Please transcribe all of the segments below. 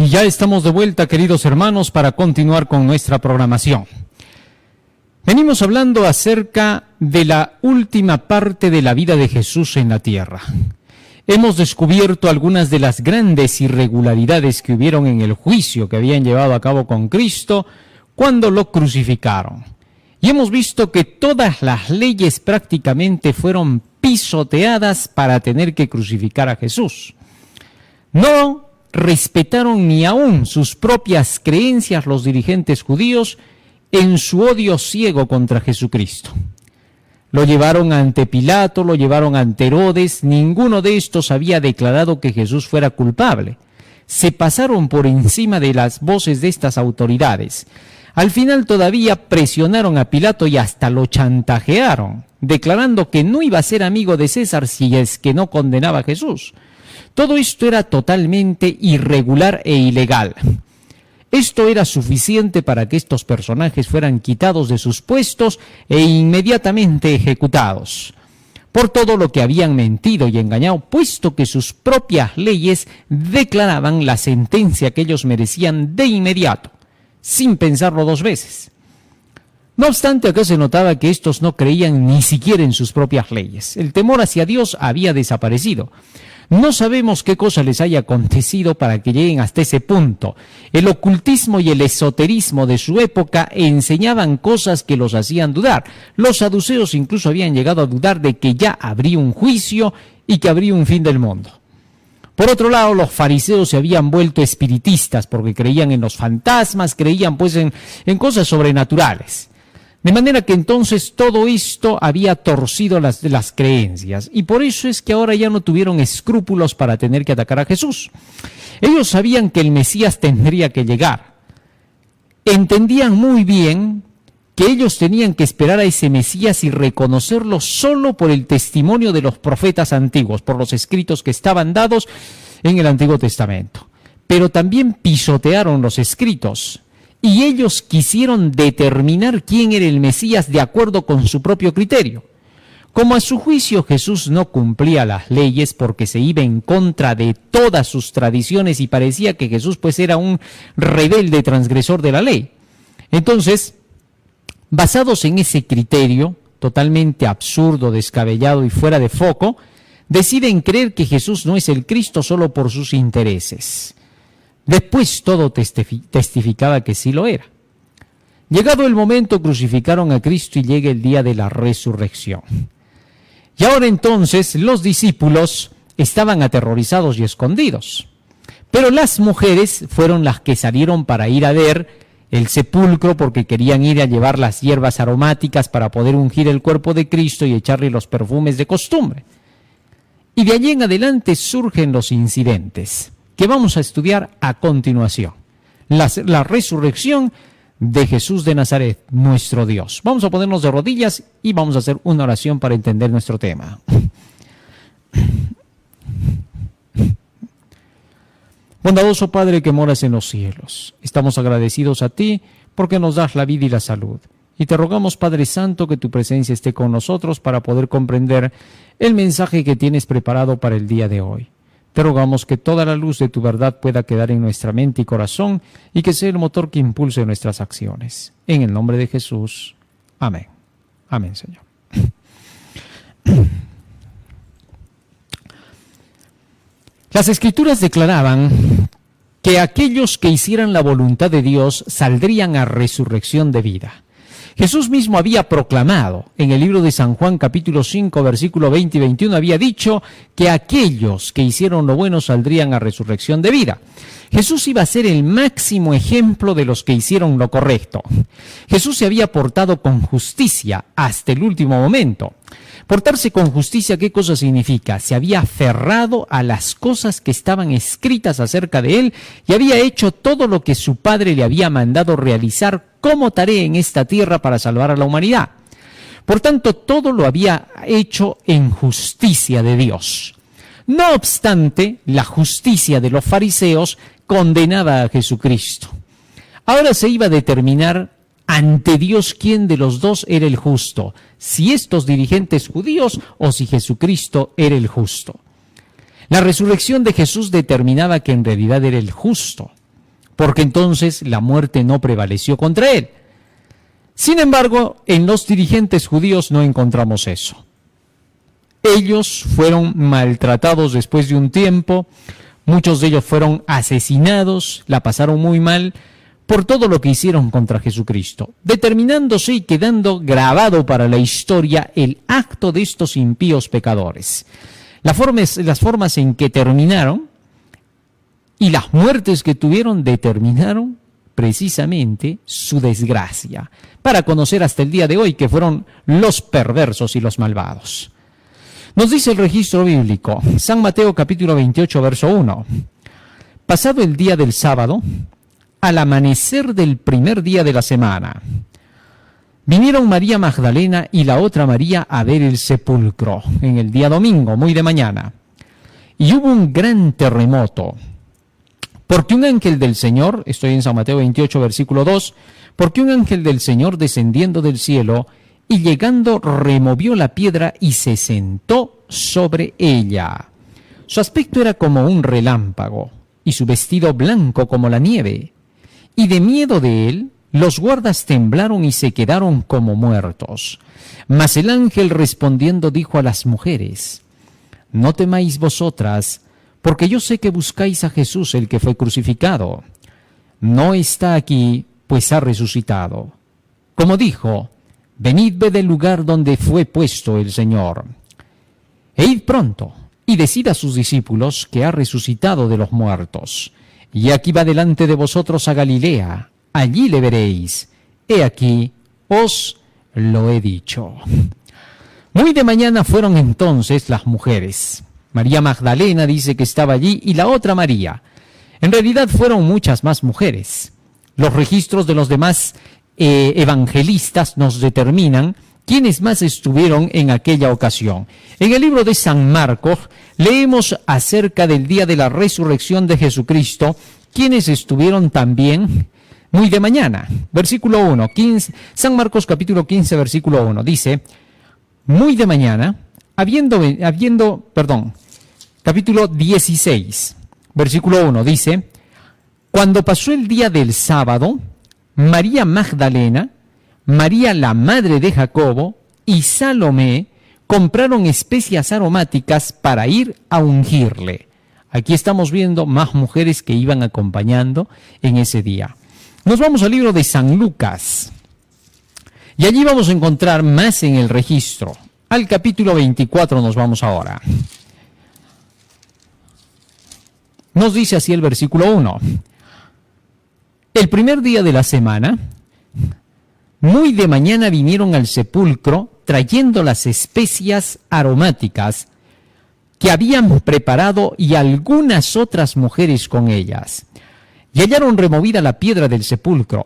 Y ya estamos de vuelta, queridos hermanos, para continuar con nuestra programación. Venimos hablando acerca de la última parte de la vida de Jesús en la tierra. Hemos descubierto algunas de las grandes irregularidades que hubieron en el juicio que habían llevado a cabo con Cristo cuando lo crucificaron. Y hemos visto que todas las leyes prácticamente fueron pisoteadas para tener que crucificar a Jesús. No respetaron ni aún sus propias creencias los dirigentes judíos en su odio ciego contra Jesucristo. Lo llevaron ante Pilato, lo llevaron ante Herodes, ninguno de estos había declarado que Jesús fuera culpable. Se pasaron por encima de las voces de estas autoridades. Al final todavía presionaron a Pilato y hasta lo chantajearon, declarando que no iba a ser amigo de César si es que no condenaba a Jesús. Todo esto era totalmente irregular e ilegal. Esto era suficiente para que estos personajes fueran quitados de sus puestos e inmediatamente ejecutados por todo lo que habían mentido y engañado, puesto que sus propias leyes declaraban la sentencia que ellos merecían de inmediato, sin pensarlo dos veces. No obstante, acá se notaba que estos no creían ni siquiera en sus propias leyes. El temor hacia Dios había desaparecido. No sabemos qué cosa les haya acontecido para que lleguen hasta ese punto. El ocultismo y el esoterismo de su época enseñaban cosas que los hacían dudar. Los saduceos incluso habían llegado a dudar de que ya habría un juicio y que habría un fin del mundo. Por otro lado, los fariseos se habían vuelto espiritistas porque creían en los fantasmas, creían pues en cosas sobrenaturales. De manera que entonces todo esto había torcido las creencias, y por eso es que ahora ya no tuvieron escrúpulos para tener que atacar a Jesús. Ellos sabían que el Mesías tendría que llegar. Entendían muy bien que ellos tenían que esperar a ese Mesías y reconocerlo solo por el testimonio de los profetas antiguos, por los escritos que estaban dados en el Antiguo Testamento. Pero también pisotearon los escritos. Y ellos quisieron determinar quién era el Mesías de acuerdo con su propio criterio. Como a su juicio Jesús no cumplía las leyes porque se iba en contra de todas sus tradiciones y parecía que Jesús pues era un rebelde transgresor de la ley. Entonces, basados en ese criterio totalmente absurdo, descabellado y fuera de foco, deciden creer que Jesús no es el Cristo solo por sus intereses. Después todo testificaba que sí lo era. Llegado el momento, crucificaron a Cristo y llega el día de la resurrección. Y ahora entonces los discípulos estaban aterrorizados y escondidos. Pero las mujeres fueron las que salieron para ir a ver el sepulcro porque querían ir a llevar las hierbas aromáticas para poder ungir el cuerpo de Cristo y echarle los perfumes de costumbre. Y de allí en adelante surgen los incidentes que vamos a estudiar a continuación. La resurrección de Jesús de Nazaret, nuestro Dios. Vamos a ponernos de rodillas y vamos a hacer una oración para entender nuestro tema. Bondadoso Padre que moras en los cielos, estamos agradecidos a ti porque nos das la vida y la salud. Y te rogamos, Padre Santo, que tu presencia esté con nosotros para poder comprender el mensaje que tienes preparado para el día de hoy. Te rogamos que toda la luz de tu verdad pueda quedar en nuestra mente y corazón y que sea el motor que impulse nuestras acciones. En el nombre de Jesús. Amén. Amén, Señor. Las Escrituras declaraban que aquellos que hicieran la voluntad de Dios saldrían a resurrección de vida. Jesús mismo había proclamado en el libro de San Juan capítulo 5 versículo 20 y 21, había dicho que aquellos que hicieron lo bueno saldrían a resurrección de vida. Jesús iba a ser el máximo ejemplo de los que hicieron lo correcto. Jesús se había portado con justicia hasta el último momento. Portarse con justicia, ¿qué cosa significa? Se había aferrado a las cosas que estaban escritas acerca de él y había hecho todo lo que su padre le había mandado realizar como tarea en esta tierra para salvar a la humanidad. Por tanto, todo lo había hecho en justicia de Dios. No obstante, la justicia de los fariseos condenaba a Jesucristo. Ahora se iba a determinar ante Dios quién de los dos era el justo, si estos dirigentes judíos o si Jesucristo era el justo. La resurrección de Jesús determinaba que en realidad era el justo. porque entonces la muerte no prevaleció contra él. Sin embargo, en los dirigentes judíos no encontramos eso. Ellos fueron maltratados después de un tiempo, muchos de ellos fueron asesinados, la pasaron muy mal por todo lo que hicieron contra Jesucristo, determinándose y quedando grabado para la historia el acto de estos impíos pecadores. Las formas en que terminaron y las muertes que tuvieron determinaron precisamente su desgracia, para conocer hasta el día de hoy que fueron los perversos y los malvados. Nos dice el registro bíblico, San Mateo capítulo 28, verso 1. Pasado el día del sábado, al amanecer del primer día de la semana, vinieron María Magdalena y la otra María a ver el sepulcro en el día domingo, muy de mañana. Y hubo un gran terremoto, porque un ángel del Señor, estoy en San Mateo 28, versículo 2, porque un ángel del Señor descendiendo del cielo y llegando removió la piedra y se sentó sobre ella. Su aspecto era como un relámpago y su vestido blanco como la nieve. Y de miedo de él, los guardas temblaron y se quedaron como muertos. Mas el ángel respondiendo dijo a las mujeres: no temáis vosotras, porque yo sé que buscáis a Jesús, el que fue crucificado. No está aquí, pues ha resucitado. Como dijo, venid, ved del lugar donde fue puesto el Señor. E id pronto, y decid a sus discípulos que ha resucitado de los muertos. Y aquí va delante de vosotros a Galilea, allí le veréis. He aquí, os lo he dicho. Muy de mañana fueron entonces las mujeres. María Magdalena dice que estaba allí y la otra María. En realidad fueron muchas más mujeres. Los registros de los demás evangelistas nos determinan quiénes más estuvieron en aquella ocasión. En el libro de San Marcos leemos acerca del día de la resurrección de Jesucristo, quienes estuvieron también muy de mañana. Versículo 1, San Marcos capítulo 15, versículo 1, dice, muy de mañana, capítulo 16, versículo 1, dice, cuando pasó el día del sábado, María Magdalena, María la madre de Jacobo y Salomé compraron especias aromáticas para ir a ungirle. Aquí estamos viendo más mujeres que iban acompañando en ese día. Nos vamos al libro de San Lucas y allí vamos a encontrar más en el registro. Al capítulo 24 nos vamos ahora. Nos dice así el versículo 1. El primer día de la semana, muy de mañana vinieron al sepulcro trayendo las especias aromáticas que habían preparado y algunas otras mujeres con ellas. Y hallaron removida la piedra del sepulcro,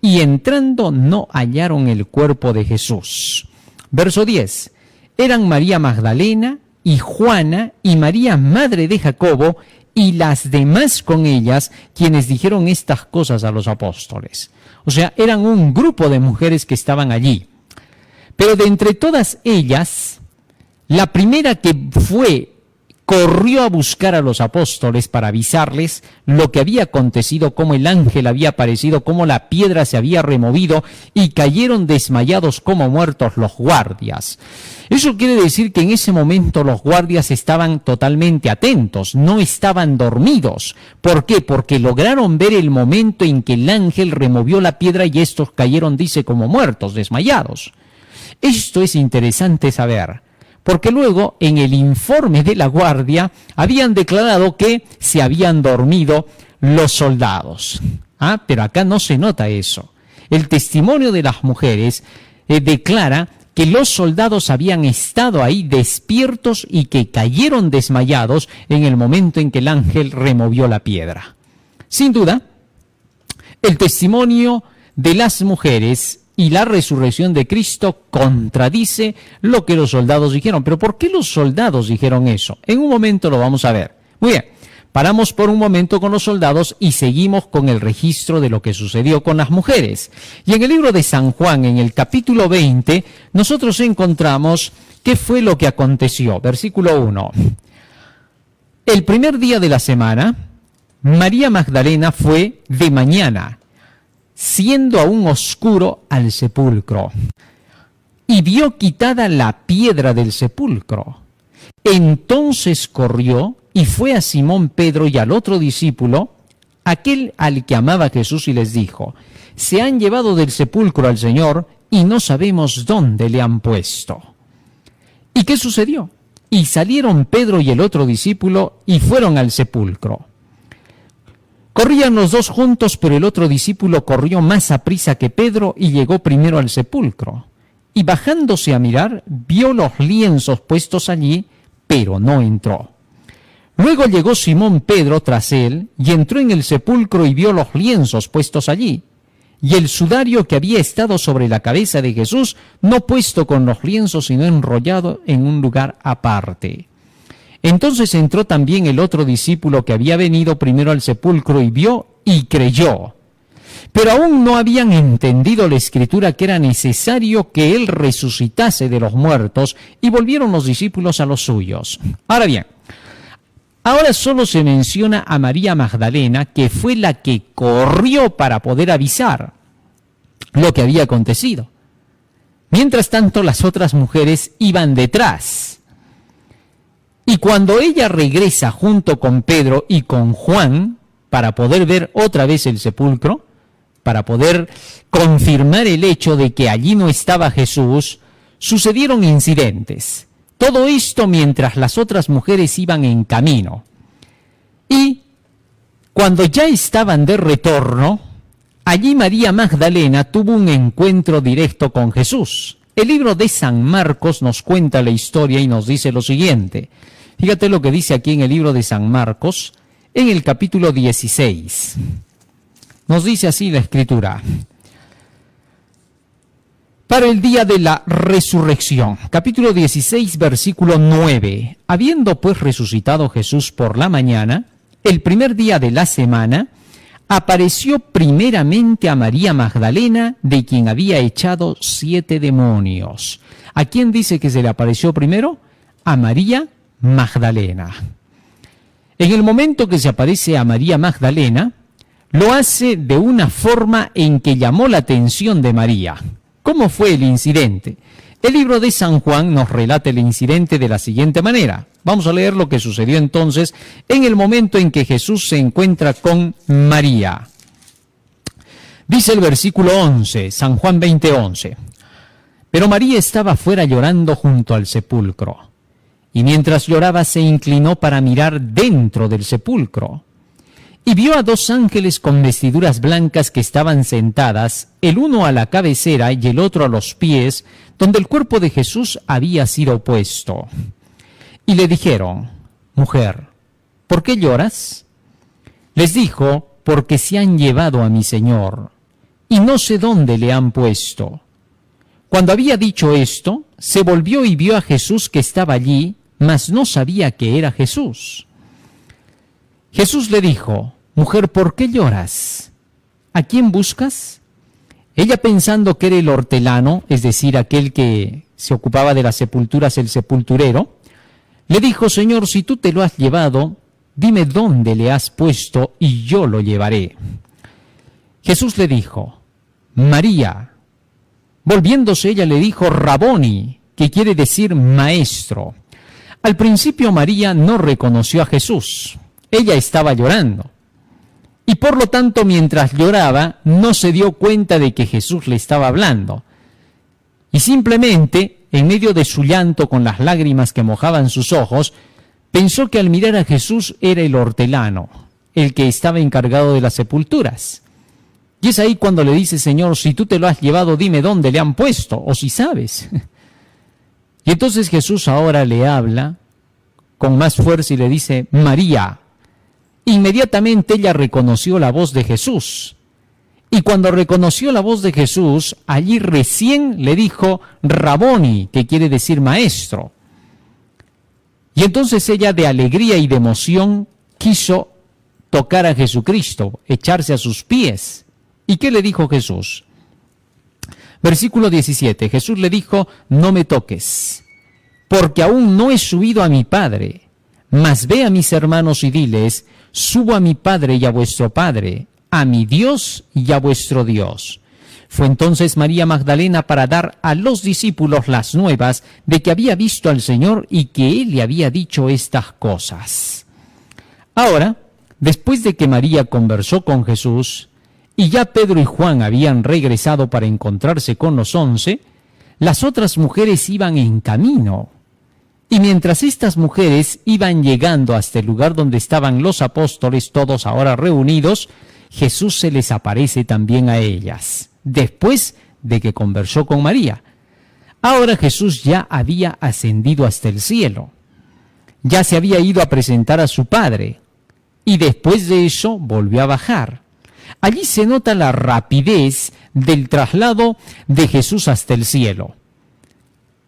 y entrando no hallaron el cuerpo de Jesús. Verso 10. Eran María Magdalena y Juana y María, madre de Jacobo, y las demás con ellas, quienes dijeron estas cosas a los apóstoles. O sea, eran un grupo de mujeres que estaban allí. Pero de entre todas ellas, la primera que corrió a buscar a los apóstoles para avisarles lo que había acontecido, cómo el ángel había aparecido, cómo la piedra se había removido y cayeron desmayados como muertos los guardias. Eso quiere decir que en ese momento los guardias estaban totalmente atentos, no estaban dormidos. ¿Por qué? Porque lograron ver el momento en que el ángel removió la piedra y estos cayeron, dice, como muertos, desmayados. Esto es interesante saber, porque luego en el informe de la guardia habían declarado que se habían dormido los soldados. Pero acá no se nota eso. El testimonio de las mujeres declara que los soldados habían estado ahí despiertos y que cayeron desmayados en el momento en que el ángel removió la piedra. Sin duda, el testimonio de las mujeres y la resurrección de Cristo contradice lo que los soldados dijeron. ¿Pero por qué los soldados dijeron eso? En un momento lo vamos a ver. Muy bien, paramos por un momento con los soldados y seguimos con el registro de lo que sucedió con las mujeres. Y en el libro de San Juan, en el capítulo 20, nosotros encontramos qué fue lo que aconteció. Versículo 1. El primer día de la semana, María Magdalena fue de mañana, siendo aún oscuro, al sepulcro, y vio quitada la piedra del sepulcro. Entonces corrió y fue a Simón Pedro y al otro discípulo, aquel al que amaba Jesús, y les dijo: se han llevado del sepulcro al Señor y no sabemos dónde le han puesto. ¿Y qué sucedió? Y salieron Pedro y el otro discípulo y fueron al sepulcro. Corrían los dos juntos, pero el otro discípulo corrió más aprisa que Pedro y llegó primero al sepulcro. Y bajándose a mirar, vio los lienzos puestos allí, pero no entró. Luego llegó Simón Pedro tras él, y entró en el sepulcro y vio los lienzos puestos allí, y el sudario que había estado sobre la cabeza de Jesús, no puesto con los lienzos, sino enrollado en un lugar aparte. Entonces entró también el otro discípulo que había venido primero al sepulcro y vio y creyó. Pero aún no habían entendido la Escritura, que era necesario que él resucitase de los muertos, y volvieron los discípulos a los suyos. Ahora bien, ahora solo se menciona a María Magdalena, que fue la que corrió para poder avisar lo que había acontecido. Mientras tanto, las otras mujeres iban detrás. Y cuando ella regresa junto con Pedro y con Juan para poder ver otra vez el sepulcro, para poder confirmar el hecho de que allí no estaba Jesús, sucedieron incidentes. Todo esto mientras las otras mujeres iban en camino. Y cuando ya estaban de retorno, allí María Magdalena tuvo un encuentro directo con Jesús. El libro de San Marcos nos cuenta la historia y nos dice lo siguiente. Fíjate lo que dice aquí en el libro de San Marcos, en el capítulo 16. Nos dice así la Escritura: para el día de la resurrección, capítulo 16, versículo 9. Habiendo pues resucitado Jesús por la mañana, el primer día de la semana, apareció primeramente a María Magdalena, de quien había echado 7 demonios. ¿A quién dice que se le apareció primero? A María Magdalena. En el momento que se aparece a María Magdalena, lo hace de una forma en que llamó la atención de María. ¿Cómo fue el incidente? El libro de San Juan nos relata el incidente de la siguiente manera. Vamos a leer lo que sucedió entonces en el momento en que Jesús se encuentra con María. Dice el versículo 11, San Juan 20:11. Pero María estaba fuera llorando junto al sepulcro. Y mientras lloraba se inclinó para mirar dentro del sepulcro. Y vio a 2 ángeles con vestiduras blancas que estaban sentadas, el uno a la cabecera y el otro a los pies, donde el cuerpo de Jesús había sido puesto. Y le dijeron: mujer, ¿por qué lloras? Les dijo: porque se han llevado a mi Señor, y no sé dónde le han puesto. Cuando había dicho esto, se volvió y vio a Jesús que estaba allí, mas no sabía que era Jesús. Jesús le dijo: mujer, ¿por qué lloras? ¿A quién buscas? Ella, pensando que era el hortelano, es decir, aquel que se ocupaba de las sepulturas, el sepulturero, le dijo: Señor, si tú te lo has llevado, dime dónde le has puesto y yo lo llevaré. Jesús le dijo: María. Volviéndose ella le dijo: Raboni, que quiere decir maestro. Al principio María no reconoció a Jesús. Ella estaba llorando. Y por lo tanto, mientras lloraba, no se dio cuenta de que Jesús le estaba hablando. Y simplemente, en medio de su llanto, con las lágrimas que mojaban sus ojos, pensó que al mirar a Jesús era el hortelano, el que estaba encargado de las sepulturas. Y es ahí cuando le dice: Señor, si tú te lo has llevado, dime dónde le han puesto, o si sabes. Y entonces Jesús ahora le habla con más fuerza y le dice: María. Inmediatamente ella reconoció la voz de Jesús. Y cuando reconoció la voz de Jesús, allí recién le dijo Raboni, que quiere decir maestro. Y entonces ella, de alegría y de emoción, quiso tocar a Jesucristo, echarse a sus pies. ¿Y qué le dijo Jesús? Versículo 17, Jesús le dijo: no me toques, porque aún no he subido a mi Padre, mas ve a mis hermanos y diles: subo a mi Padre y a vuestro Padre, a mi Dios y a vuestro Dios. Fue entonces María Magdalena para dar a los discípulos las nuevas de que había visto al Señor y que Él le había dicho estas cosas. Ahora, después de que María conversó con Jesús, y ya Pedro y Juan habían regresado para encontrarse con los 11, las otras mujeres iban en camino. Y mientras estas mujeres iban llegando hasta el lugar donde estaban los apóstoles, todos ahora reunidos, Jesús se les aparece también a ellas, después de que conversó con María. Ahora Jesús ya había ascendido hasta el cielo. Ya se había ido a presentar a su Padre. Y después de eso volvió a bajar. Allí se nota la rapidez del traslado de Jesús hasta el cielo.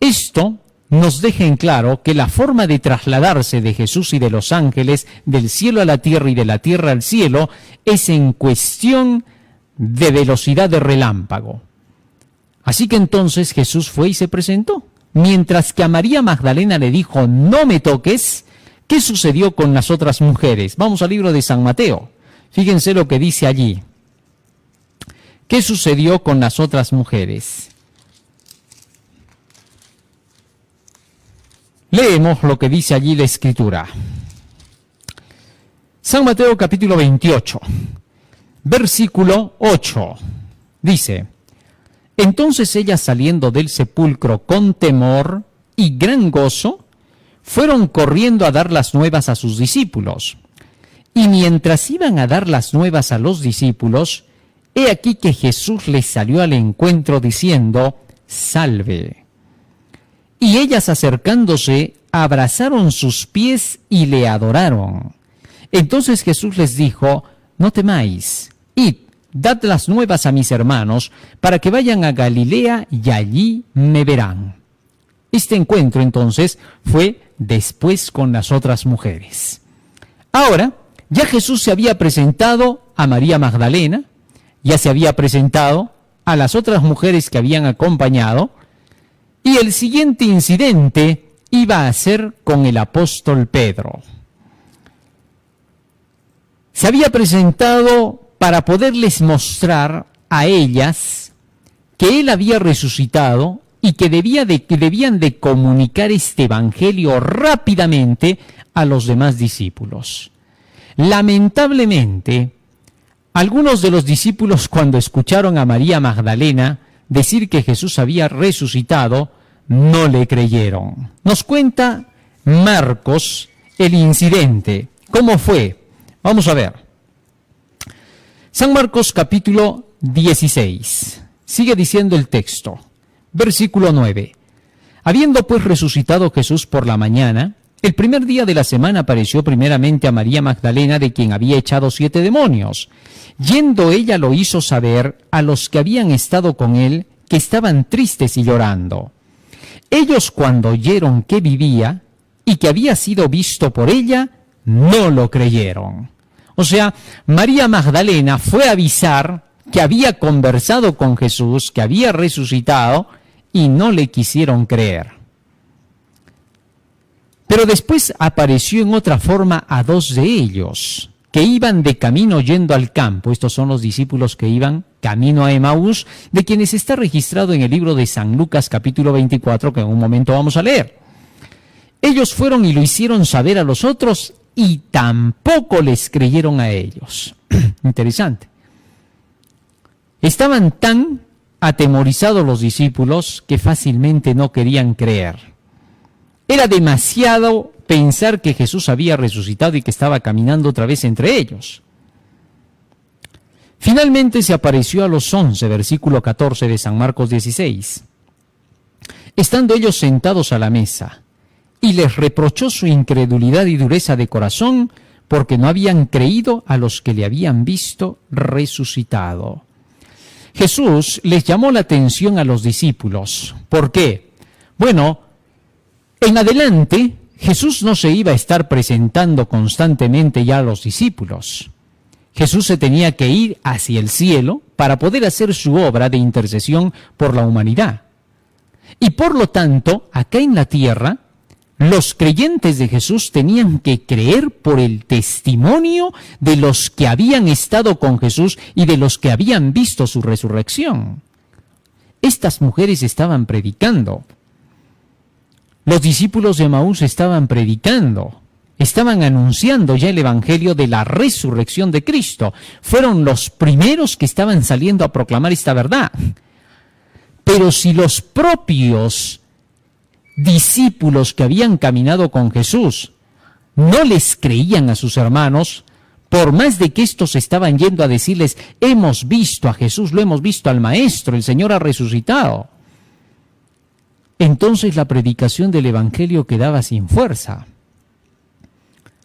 Esto nos deja en claro que la forma de trasladarse de Jesús y de los ángeles del cielo a la tierra y de la tierra al cielo es en cuestión de velocidad de relámpago. Así que entonces Jesús fue y se presentó. Mientras que a María Magdalena le dijo, no me toques, ¿qué sucedió con las otras mujeres? Vamos al libro de San Mateo. Fíjense lo que dice allí. ¿Qué sucedió con las otras mujeres? Leemos lo que dice allí la Escritura. San Mateo capítulo 28, versículo 8. Dice, entonces ellas saliendo del sepulcro con temor y gran gozo, fueron corriendo a dar las nuevas a sus discípulos. Y mientras iban a dar las nuevas a los discípulos, he aquí que Jesús les salió al encuentro diciendo, salve. Y ellas acercándose, abrazaron sus pies y le adoraron. Entonces Jesús les dijo, no temáis, id, dad las nuevas a mis hermanos, para que vayan a Galilea y allí me verán. Este encuentro entonces fue después con las otras mujeres. Ahora, ya Jesús se había presentado a María Magdalena, ya se había presentado a las otras mujeres que habían acompañado, y el siguiente incidente iba a ser con el apóstol Pedro. Se había presentado para poderles mostrar a ellas que él había resucitado y que debían de comunicar este evangelio rápidamente a los demás discípulos. Lamentablemente, algunos de los discípulos, cuando escucharon a María Magdalena decir que Jesús había resucitado, no le creyeron. Nos cuenta Marcos el incidente. ¿Cómo fue? Vamos a ver. San Marcos capítulo 16. Sigue diciendo el texto. Versículo 9. Habiendo pues resucitado Jesús por la mañana, el primer día de la semana apareció primeramente a María Magdalena, de quien había echado 7 demonios. Yendo ella lo hizo saber a los que habían estado con él, que estaban tristes y llorando. Ellos, cuando oyeron que vivía y que había sido visto por ella, no lo creyeron. O sea, María Magdalena fue a avisar que había conversado con Jesús, que había resucitado, y no le quisieron creer. Pero después apareció en otra forma a 2 de ellos, que iban de camino yendo al campo. Estos son los discípulos que iban camino a Emaús, de quienes está registrado en el libro de San Lucas capítulo 24, que en un momento vamos a leer. Ellos fueron y lo hicieron saber a los otros, y tampoco les creyeron a ellos. Interesante. Estaban tan atemorizados los discípulos que fácilmente no querían creer. Era demasiado pensar que Jesús había resucitado y que estaba caminando otra vez entre ellos. Finalmente se apareció a los 11, versículo 14 de San Marcos 16. Estando ellos sentados a la mesa, y les reprochó su incredulidad y dureza de corazón, porque no habían creído a los que le habían visto resucitado. Jesús les llamó la atención a los discípulos. ¿Por qué? Bueno, en adelante, Jesús no se iba a estar presentando constantemente ya a los discípulos. Jesús se tenía que ir hacia el cielo para poder hacer su obra de intercesión por la humanidad. Y por lo tanto, acá en la tierra, Los creyentes de Jesús tenían que creer por el testimonio de los que habían estado con Jesús y de los que habían visto su resurrección. Estas mujeres estaban predicando. Los discípulos de Emaús estaban predicando. Estaban anunciando ya el evangelio de la resurrección de Cristo. Fueron los primeros que estaban saliendo a proclamar esta verdad. Pero si los propios discípulos que habían caminado con Jesús no les creían a sus hermanos, por más de que estos estaban yendo a decirles, hemos visto a Jesús, lo hemos visto al Maestro, el Señor ha resucitado, entonces la predicación del evangelio quedaba sin fuerza.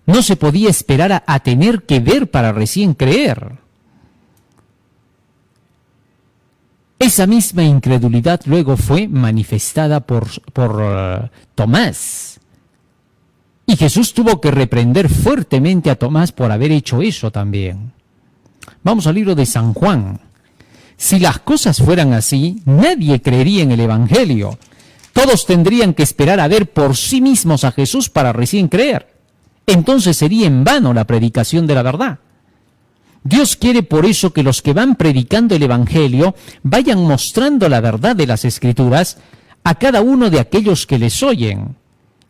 No se podía esperar a tener que ver para recién creer. Esa misma incredulidad luego fue manifestada por Tomás. Y Jesús tuvo que reprender fuertemente a Tomás por haber hecho eso también. Vamos al libro de San Juan. Si las cosas fueran así, nadie creería en el Evangelio. Todos tendrían que esperar a ver por sí mismos a Jesús para recién creer. Entonces sería en vano la predicación de la verdad. Dios quiere por eso que los que van predicando el Evangelio vayan mostrando la verdad de las Escrituras a cada uno de aquellos que les oyen.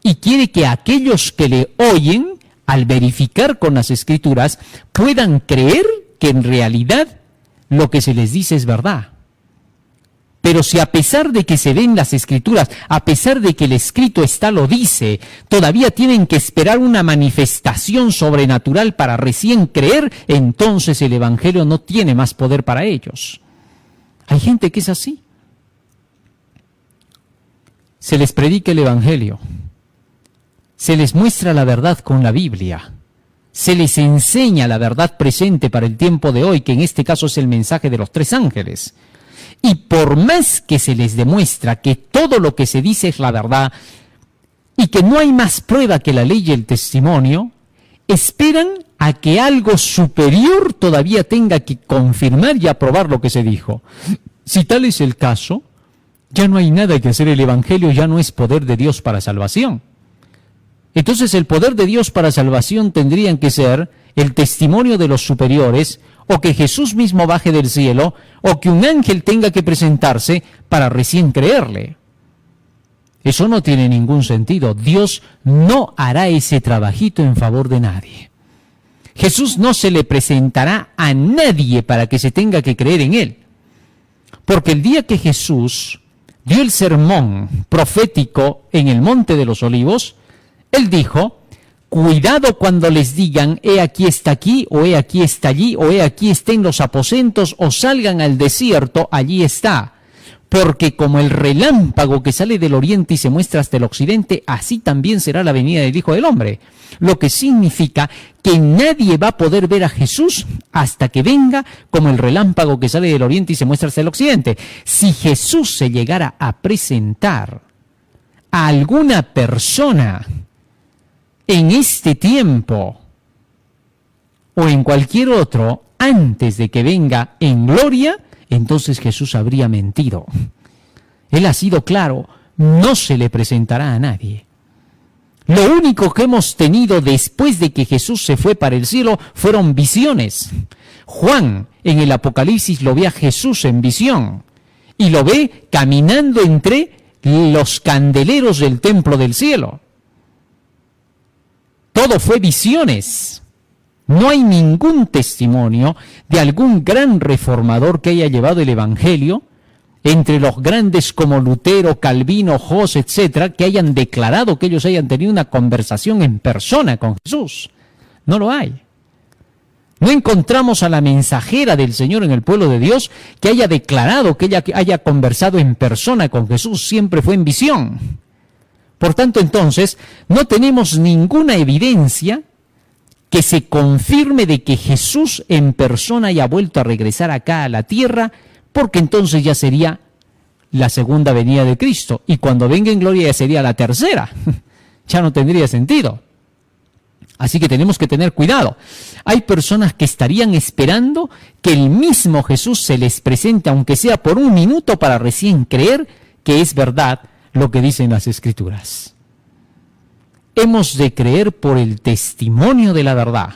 Y quiere que aquellos que le oyen, al verificar con las Escrituras, puedan creer que en realidad lo que se les dice es verdad. Pero si a pesar de que se ven las Escrituras, a pesar de que el escrito está lo dice, todavía tienen que esperar una manifestación sobrenatural para recién creer, entonces el Evangelio no tiene más poder para ellos. Hay gente que es así. Se les predica el Evangelio, se les muestra la verdad con la Biblia, se les enseña la verdad presente para el tiempo de hoy, que en este caso es el mensaje de los 3 ángeles. Y por más que se les demuestra que todo lo que se dice es la verdad y que no hay más prueba que la ley y el testimonio, esperan a que algo superior todavía tenga que confirmar y aprobar lo que se dijo. Si tal es el caso, ya no hay nada que hacer. El Evangelio ya no es poder de Dios para salvación. Entonces el poder de Dios para salvación tendrían que ser el testimonio de los superiores, o que Jesús mismo baje del cielo, o que un ángel tenga que presentarse para recién creerle. Eso no tiene ningún sentido. Dios no hará ese trabajito en favor de nadie. Jesús no se le presentará a nadie para que se tenga que creer en él. Porque el día que Jesús dio el sermón profético en el Monte de los Olivos, él dijo: cuidado cuando les digan, he aquí está aquí, o he aquí está allí, o he aquí está en los aposentos, o salgan al desierto, allí está. Porque como el relámpago que sale del oriente y se muestra hasta el occidente, así también será la venida del Hijo del Hombre. Lo que significa que nadie va a poder ver a Jesús hasta que venga como el relámpago que sale del oriente y se muestra hasta el occidente. Si Jesús se llegara a presentar a alguna persona en este tiempo o en cualquier otro antes de que venga en gloria, entonces Jesús habría mentido. Él ha sido claro, no se le presentará a nadie. Lo único que hemos tenido después de que Jesús se fue para el cielo fueron visiones. Juan en el Apocalipsis lo ve a Jesús en visión y lo ve caminando entre los candeleros del templo del cielo. Todo fue visiones. No hay ningún testimonio de algún gran reformador que haya llevado el Evangelio, entre los grandes como Lutero, Calvino, Hus, etcétera, que hayan declarado que ellos hayan tenido una conversación en persona con Jesús. No lo hay. No encontramos a la mensajera del Señor en el pueblo de Dios que haya declarado que ella haya conversado en persona con Jesús. Siempre fue en visión. Por tanto, entonces, no tenemos ninguna evidencia que se confirme de que Jesús en persona haya vuelto a regresar acá a la tierra, porque entonces ya sería la segunda venida de Cristo. Y cuando venga en gloria ya sería la tercera. Ya no tendría sentido. Así que tenemos que tener cuidado. Hay personas que estarían esperando que el mismo Jesús se les presente, aunque sea por un minuto, para recién creer que es verdad lo que dicen las Escrituras. hemos de creer por el testimonio de la verdad.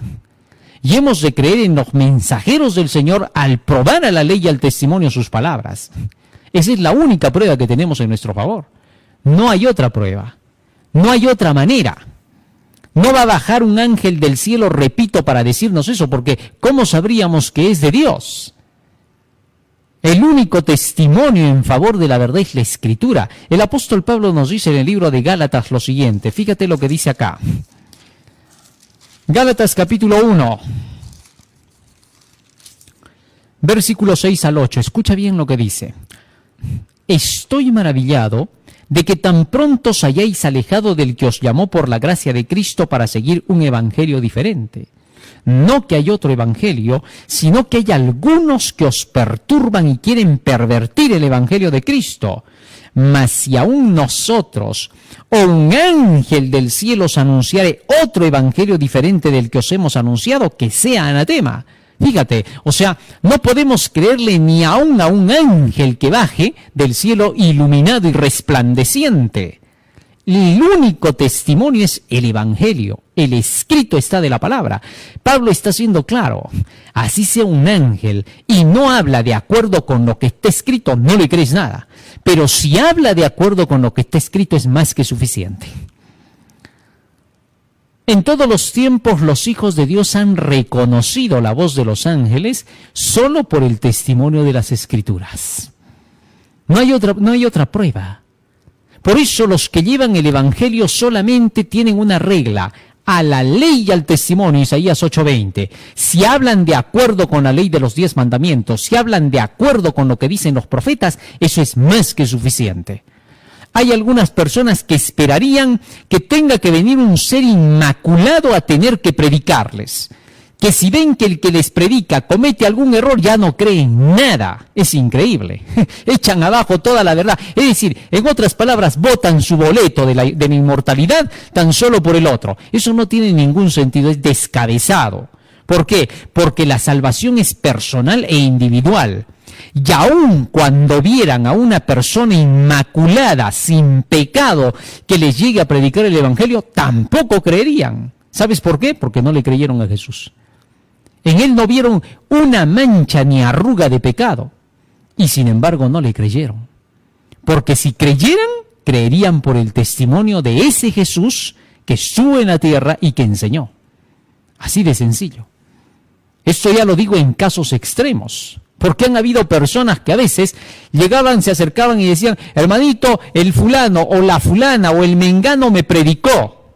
Y hemos de creer en los mensajeros del Señor al probar a la ley y al testimonio sus palabras. Esa es la única prueba que tenemos en nuestro favor. No hay otra prueba. No hay otra manera. No va a bajar un ángel del cielo, repito, para decirnos eso, porque ¿cómo sabríamos que es de Dios? El único testimonio en favor de la verdad es la Escritura. El apóstol Pablo nos dice en el libro de Gálatas lo siguiente. Fíjate lo que dice acá. Gálatas capítulo 1, versículos 6 al 8. Escucha bien lo que dice. Estoy maravillado de que tan pronto os hayáis alejado del que os llamó por la gracia de Cristo para seguir un evangelio diferente. No que hay otro evangelio, sino que hay algunos que os perturban y quieren pervertir el evangelio de Cristo. Mas si aún nosotros o un ángel del cielo os anunciare otro evangelio diferente del que os hemos anunciado, que sea anatema. Fíjate, o sea, no podemos creerle ni aún a un ángel que baje del cielo iluminado y resplandeciente. El único testimonio es el Evangelio, el escrito está de la palabra. Pablo está siendo claro, así sea un ángel y no habla de acuerdo con lo que está escrito, no le crees nada. Pero si habla de acuerdo con lo que está escrito es más que suficiente. En todos los tiempos los hijos de Dios han reconocido la voz de los ángeles solo por el testimonio de las Escrituras. No hay otra prueba. Por eso los que llevan el Evangelio solamente tienen una regla, a la ley y al testimonio, Isaías 8:20. Si hablan de acuerdo con la ley de los 10 mandamientos, si hablan de acuerdo con lo que dicen los profetas, eso es más que suficiente. Hay algunas personas que esperarían que tenga que venir un ser inmaculado a tener que predicarles. Que si ven que el que les predica comete algún error, ya no creen nada. Es increíble. Echan abajo toda la verdad. Es decir, en otras palabras, botan su boleto de la inmortalidad tan solo por el otro. Eso no tiene ningún sentido, es descabezado. ¿Por qué? Porque la salvación es personal e individual. Y aun cuando vieran a una persona inmaculada, sin pecado, que les llegue a predicar el Evangelio, tampoco creerían. ¿Sabes por qué? Porque no le creyeron a Jesús. En él no vieron una mancha ni arruga de pecado. Y sin embargo no le creyeron. Porque si creyeran, creerían por el testimonio de ese Jesús que estuvo en la tierra y que enseñó. Así de sencillo. Esto ya lo digo en casos extremos. Porque han habido personas que a veces llegaban, se acercaban y decían, hermanito, el fulano o la fulana o el mengano me predicó.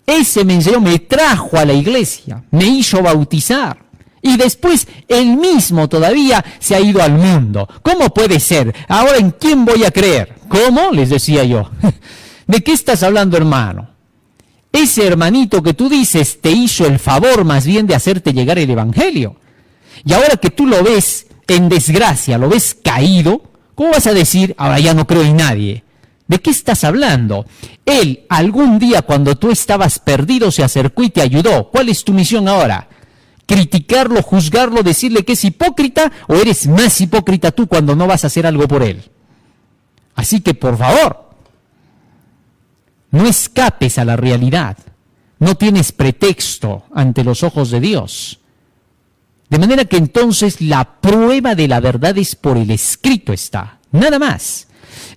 Ese me enseñó, me trajo a la iglesia, me hizo bautizar. Y después él mismo todavía se ha ido al mundo. ¿Cómo puede ser? Ahora, ¿en quién voy a creer? ¿Cómo? Les decía yo. ¿De qué estás hablando, hermano? Ese hermanito que tú dices te hizo el favor más bien de hacerte llegar el Evangelio. Y ahora que tú lo ves en desgracia, lo ves caído, ¿cómo vas a decir, ahora ya no creo en nadie? ¿De qué estás hablando? Él algún día cuando tú estabas perdido se acercó y te ayudó. ¿Cuál es tu misión ahora? ¿Criticarlo, juzgarlo, decirle que es hipócrita o eres más hipócrita tú cuando no vas a hacer algo por él? Así que por favor, no escapes a la realidad. No tienes pretexto ante los ojos de Dios. De manera que entonces la prueba de la verdad es por el escrito está, nada más.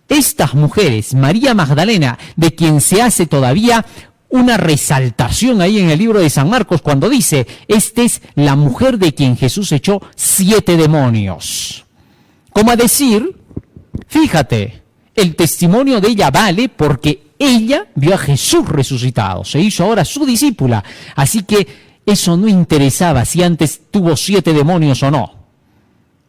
Estas mujeres, María Magdalena, de quien se hace todavía una resaltación ahí en el libro de San Marcos cuando dice, esta es la mujer de quien Jesús echó 7 demonios. Como a decir, fíjate, el testimonio de ella vale porque ella vio a Jesús resucitado, se hizo ahora su discípula, así que eso no interesaba si antes tuvo 7 demonios o no.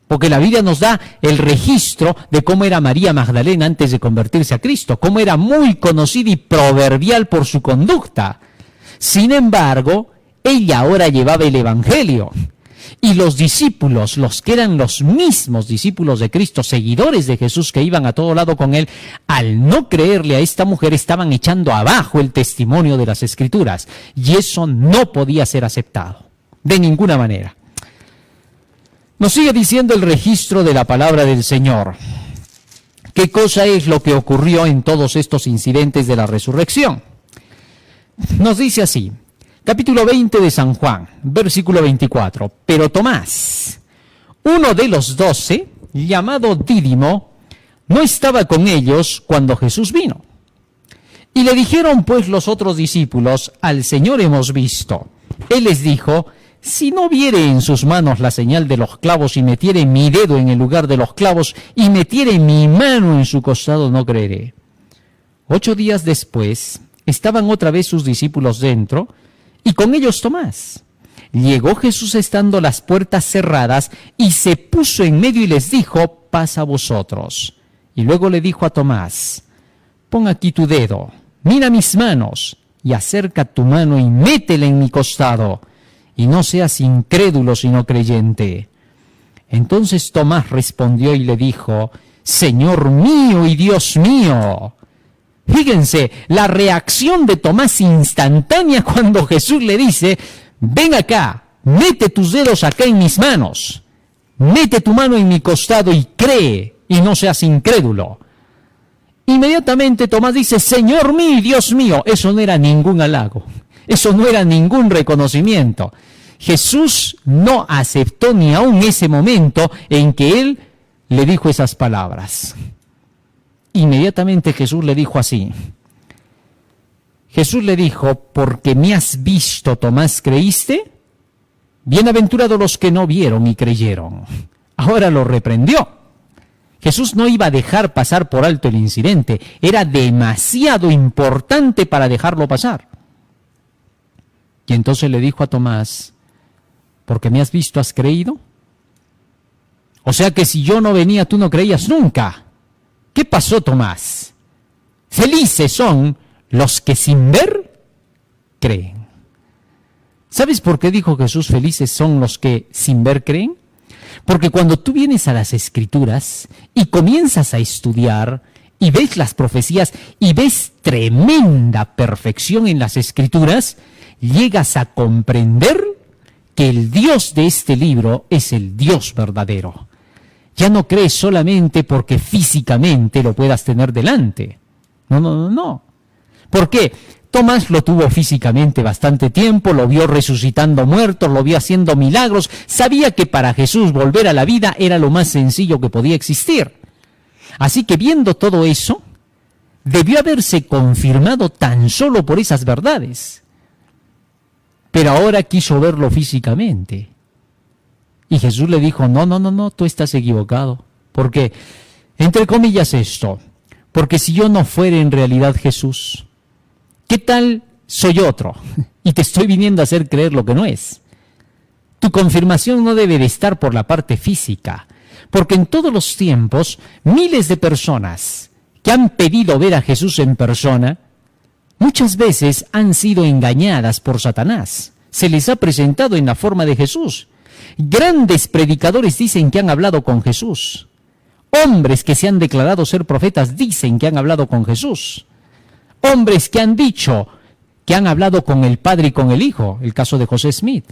Porque la Biblia nos da el registro de cómo era María Magdalena antes de convertirse a Cristo, cómo era muy conocida y proverbial por su conducta. Sin embargo, ella ahora llevaba el Evangelio. Y los discípulos, los que eran los mismos discípulos de Cristo, seguidores de Jesús que iban a todo lado con él, al no creerle a esta mujer estaban echando abajo el testimonio de las Escrituras. Y eso no podía ser aceptado, de ninguna manera. Nos sigue diciendo el registro de la palabra del Señor. ¿Qué cosa es lo que ocurrió en todos estos incidentes de la resurrección? nos dice así, capítulo 20 de San Juan, versículo 24. Pero Tomás, uno de los 12, llamado Dídimo, no estaba con ellos cuando Jesús vino. Y le dijeron pues los otros discípulos, al Señor hemos visto. Él les dijo, si no viere en sus manos la señal de los clavos y metiere mi dedo en el lugar de los clavos y metiere mi mano en su costado, no creeré. 8 días después, estaban otra vez sus discípulos dentro y con ellos Tomás. Llegó Jesús estando las puertas cerradas y se puso en medio y les dijo, paz a vosotros. Y luego le dijo a Tomás, pon aquí tu dedo, mira mis manos y acerca tu mano y métela en mi costado. Y no seas incrédulo sino creyente. Entonces Tomás respondió y le dijo, Señor mío y Dios mío. Fíjense, la reacción de Tomás instantánea cuando Jesús le dice, ven acá, mete tus dedos acá en mis manos, mete tu mano en mi costado y cree, y no seas incrédulo. Inmediatamente Tomás dice, Señor mío y Dios mío. Eso no era ningún halago, eso no era ningún reconocimiento. Jesús no aceptó ni aún ese momento en que él le dijo esas palabras. Inmediatamente Jesús le dijo así. Jesús le dijo, porque me has visto, Tomás, ¿creíste? Bienaventurados los que no vieron y creyeron. Ahora lo reprendió. Jesús no iba a dejar pasar por alto el incidente. Era demasiado importante para dejarlo pasar. Y entonces le dijo a Tomás, porque me has visto, ¿has creído? O sea que si yo no venía, tú no creías nunca. ¿Qué pasó, Tomás? Felices son los que sin ver, creen. ¿Sabes por qué dijo Jesús, felices son los que sin ver creen? Porque cuando tú vienes a las Escrituras y comienzas a estudiar y ves las profecías y ves tremenda perfección en las Escrituras, llegas a comprender que el Dios de este libro es el Dios verdadero. Ya no crees solamente porque físicamente lo puedas tener delante. No. ¿Por qué? Tomás lo tuvo físicamente bastante tiempo, lo vio resucitando muertos, lo vio haciendo milagros, sabía que para Jesús volver a la vida era lo más sencillo que podía existir. Así que viendo todo eso, debió haberse confirmado tan solo por esas verdades. Pero ahora quiso verlo físicamente. Y Jesús le dijo, no, tú estás equivocado. ¿Por qué? Entre comillas esto, porque si yo no fuera en realidad Jesús, ¿qué tal soy otro? Y te estoy viniendo a hacer creer lo que no es. Tu confirmación no debe de estar por la parte física, porque en todos los tiempos, miles de personas que han pedido ver a Jesús en persona, muchas veces han sido engañadas por Satanás. Se les ha presentado en la forma de Jesús. Grandes predicadores dicen que han hablado con Jesús. Hombres que se han declarado ser profetas dicen que han hablado con Jesús. Hombres que han dicho que han hablado con el Padre y con el Hijo. El caso de José Smith.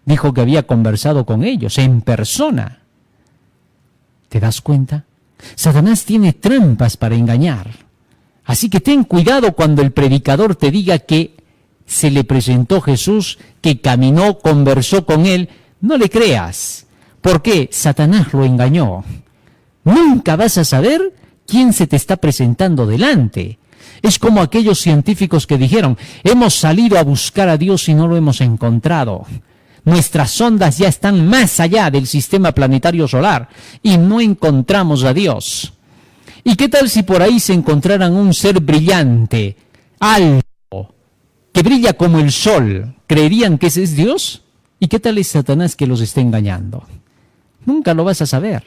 Dijo que había conversado con ellos en persona. ¿Te das cuenta? Satanás tiene trampas para engañar. Así que ten cuidado cuando el predicador te diga que se le presentó Jesús, que caminó, conversó con él. No le creas. ¿Por qué? Satanás lo engañó. Nunca vas a saber quién se te está presentando delante. Es como aquellos científicos que dijeron, hemos salido a buscar a Dios y no lo hemos encontrado. Nuestras sondas ya están más allá del sistema planetario solar y no encontramos a Dios. ¿Y qué tal si por ahí se encontraran un ser brillante, algo, que brilla como el sol? ¿Creerían que ese es Dios? ¿Y qué tal es Satanás que los está engañando? Nunca lo vas a saber.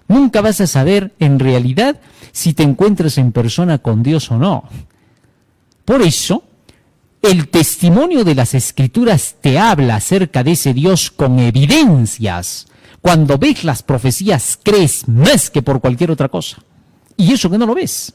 Nunca vas a saber en realidad si te encuentras en persona con Dios o no. Por eso, el testimonio de las Escrituras te habla acerca de ese Dios con evidencias. Cuando ves las profecías, crees más que por cualquier otra cosa. Y eso que no lo ves.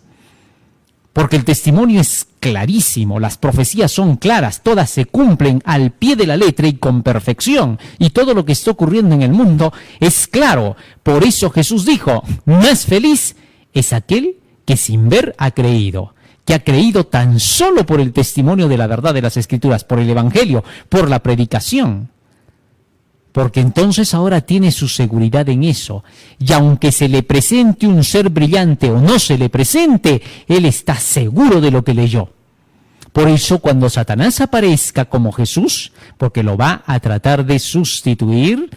Porque el testimonio es clarísimo, las profecías son claras, todas se cumplen al pie de la letra y con perfección. Y todo lo que está ocurriendo en el mundo es claro. Por eso Jesús dijo, más feliz es aquel que sin ver ha creído. que ha creído tan solo por el testimonio de la verdad de las Escrituras, por el Evangelio, por la predicación. Porque entonces ahora tiene su seguridad en eso. Y aunque se le presente un ser brillante o no se le presente, él está seguro de lo que leyó. Por eso cuando Satanás aparezca como Jesús, porque lo va a tratar de sustituir,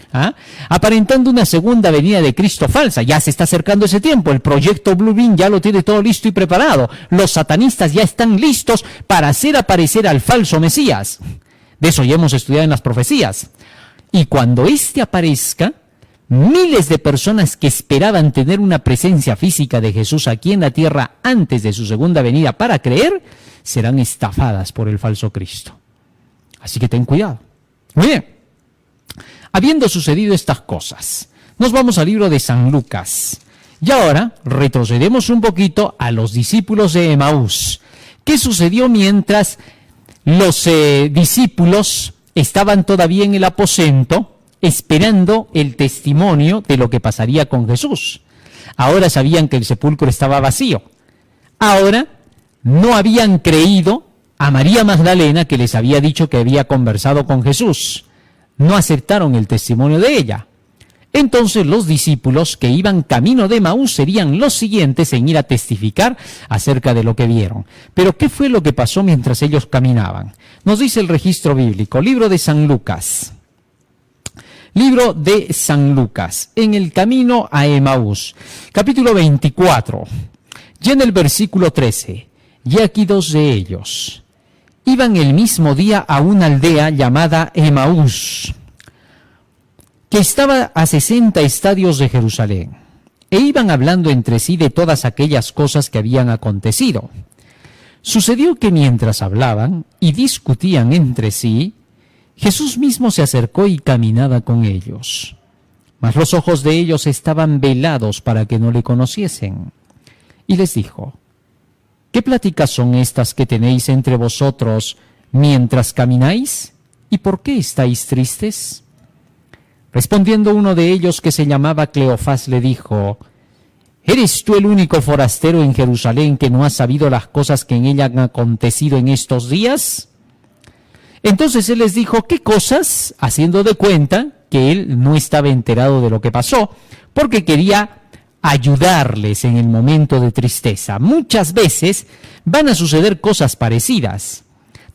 aparentando una segunda venida de Cristo falsa, ya se está acercando ese tiempo, el proyecto Blue Beam ya lo tiene todo listo y preparado, los satanistas ya están listos para hacer aparecer al falso Mesías. De eso ya hemos estudiado en las profecías. Y cuando éste aparezca, miles de personas que esperaban tener una presencia física de Jesús aquí en la tierra antes de su segunda venida para creer, serán estafadas por el falso Cristo. Así que ten cuidado. Muy bien. Habiendo sucedido estas cosas, nos vamos al libro de San Lucas. Y ahora retrocedemos un poquito a los discípulos de Emaús. ¿Qué sucedió mientras los discípulos estaban todavía en el aposento esperando el testimonio de lo que pasaría con Jesús? Ahora sabían que el sepulcro estaba vacío. Ahora no habían creído a María Magdalena, que les había dicho que había conversado con Jesús. No aceptaron el testimonio de ella. Entonces los discípulos que iban camino de Emaús serían los siguientes en ir a testificar acerca de lo que vieron. Pero ¿qué fue lo que pasó mientras ellos caminaban? Nos dice el registro bíblico, libro de San Lucas. Libro de San Lucas, en el camino a Emaús, capítulo 24, y en el versículo 13. Y aquí dos de ellos iban el mismo día a una aldea llamada Emaús, que estaba a 60 estadios de Jerusalén, e iban hablando entre sí de todas aquellas cosas que habían acontecido. Sucedió que mientras hablaban y discutían entre sí, Jesús mismo se acercó y caminaba con ellos. Mas los ojos de ellos estaban velados para que no le conociesen. Y les dijo: ¿qué pláticas son estas que tenéis entre vosotros mientras camináis? ¿Y por qué estáis tristes? Respondiendo uno de ellos, que se llamaba Cleofás, le dijo: ¿eres tú el único forastero en Jerusalén que no ha sabido las cosas que en ella han acontecido en estos días? Entonces él les dijo: ¿qué cosas? Haciendo de cuenta que él no estaba enterado de lo que pasó, porque quería ayudarles en el momento de tristeza. Muchas veces van a suceder cosas parecidas.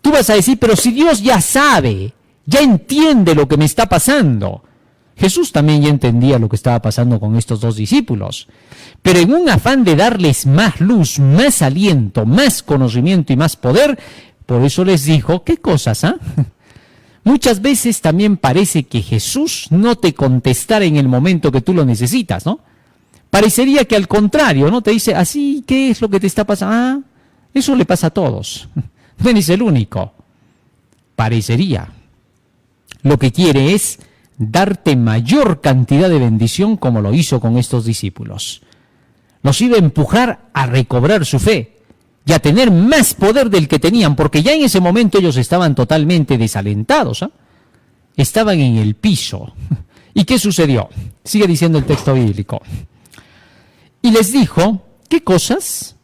Tú vas a decir: pero si Dios ya sabe, ya entiende lo que me está pasando. Jesús también ya entendía lo que estaba pasando con estos dos discípulos. Pero en un afán de darles más luz, más aliento, más conocimiento y más poder, por eso les dijo: ¿qué cosas, Muchas veces también parece que Jesús no te contestara en el momento que tú lo necesitas, ¿no? Parecería que al contrario, ¿no? Te dice: ¿así qué es lo que te está pasando? Eso le pasa a todos. No eres el único. Parecería. Lo que quiere es darte mayor cantidad de bendición, como lo hizo con estos discípulos. Los iba a empujar a recobrar su fe y a tener más poder del que tenían, porque ya en ese momento ellos estaban totalmente desalentados, estaban en el piso. ¿Y qué sucedió? Sigue diciendo el texto bíblico. Y les dijo: ¿qué cosas?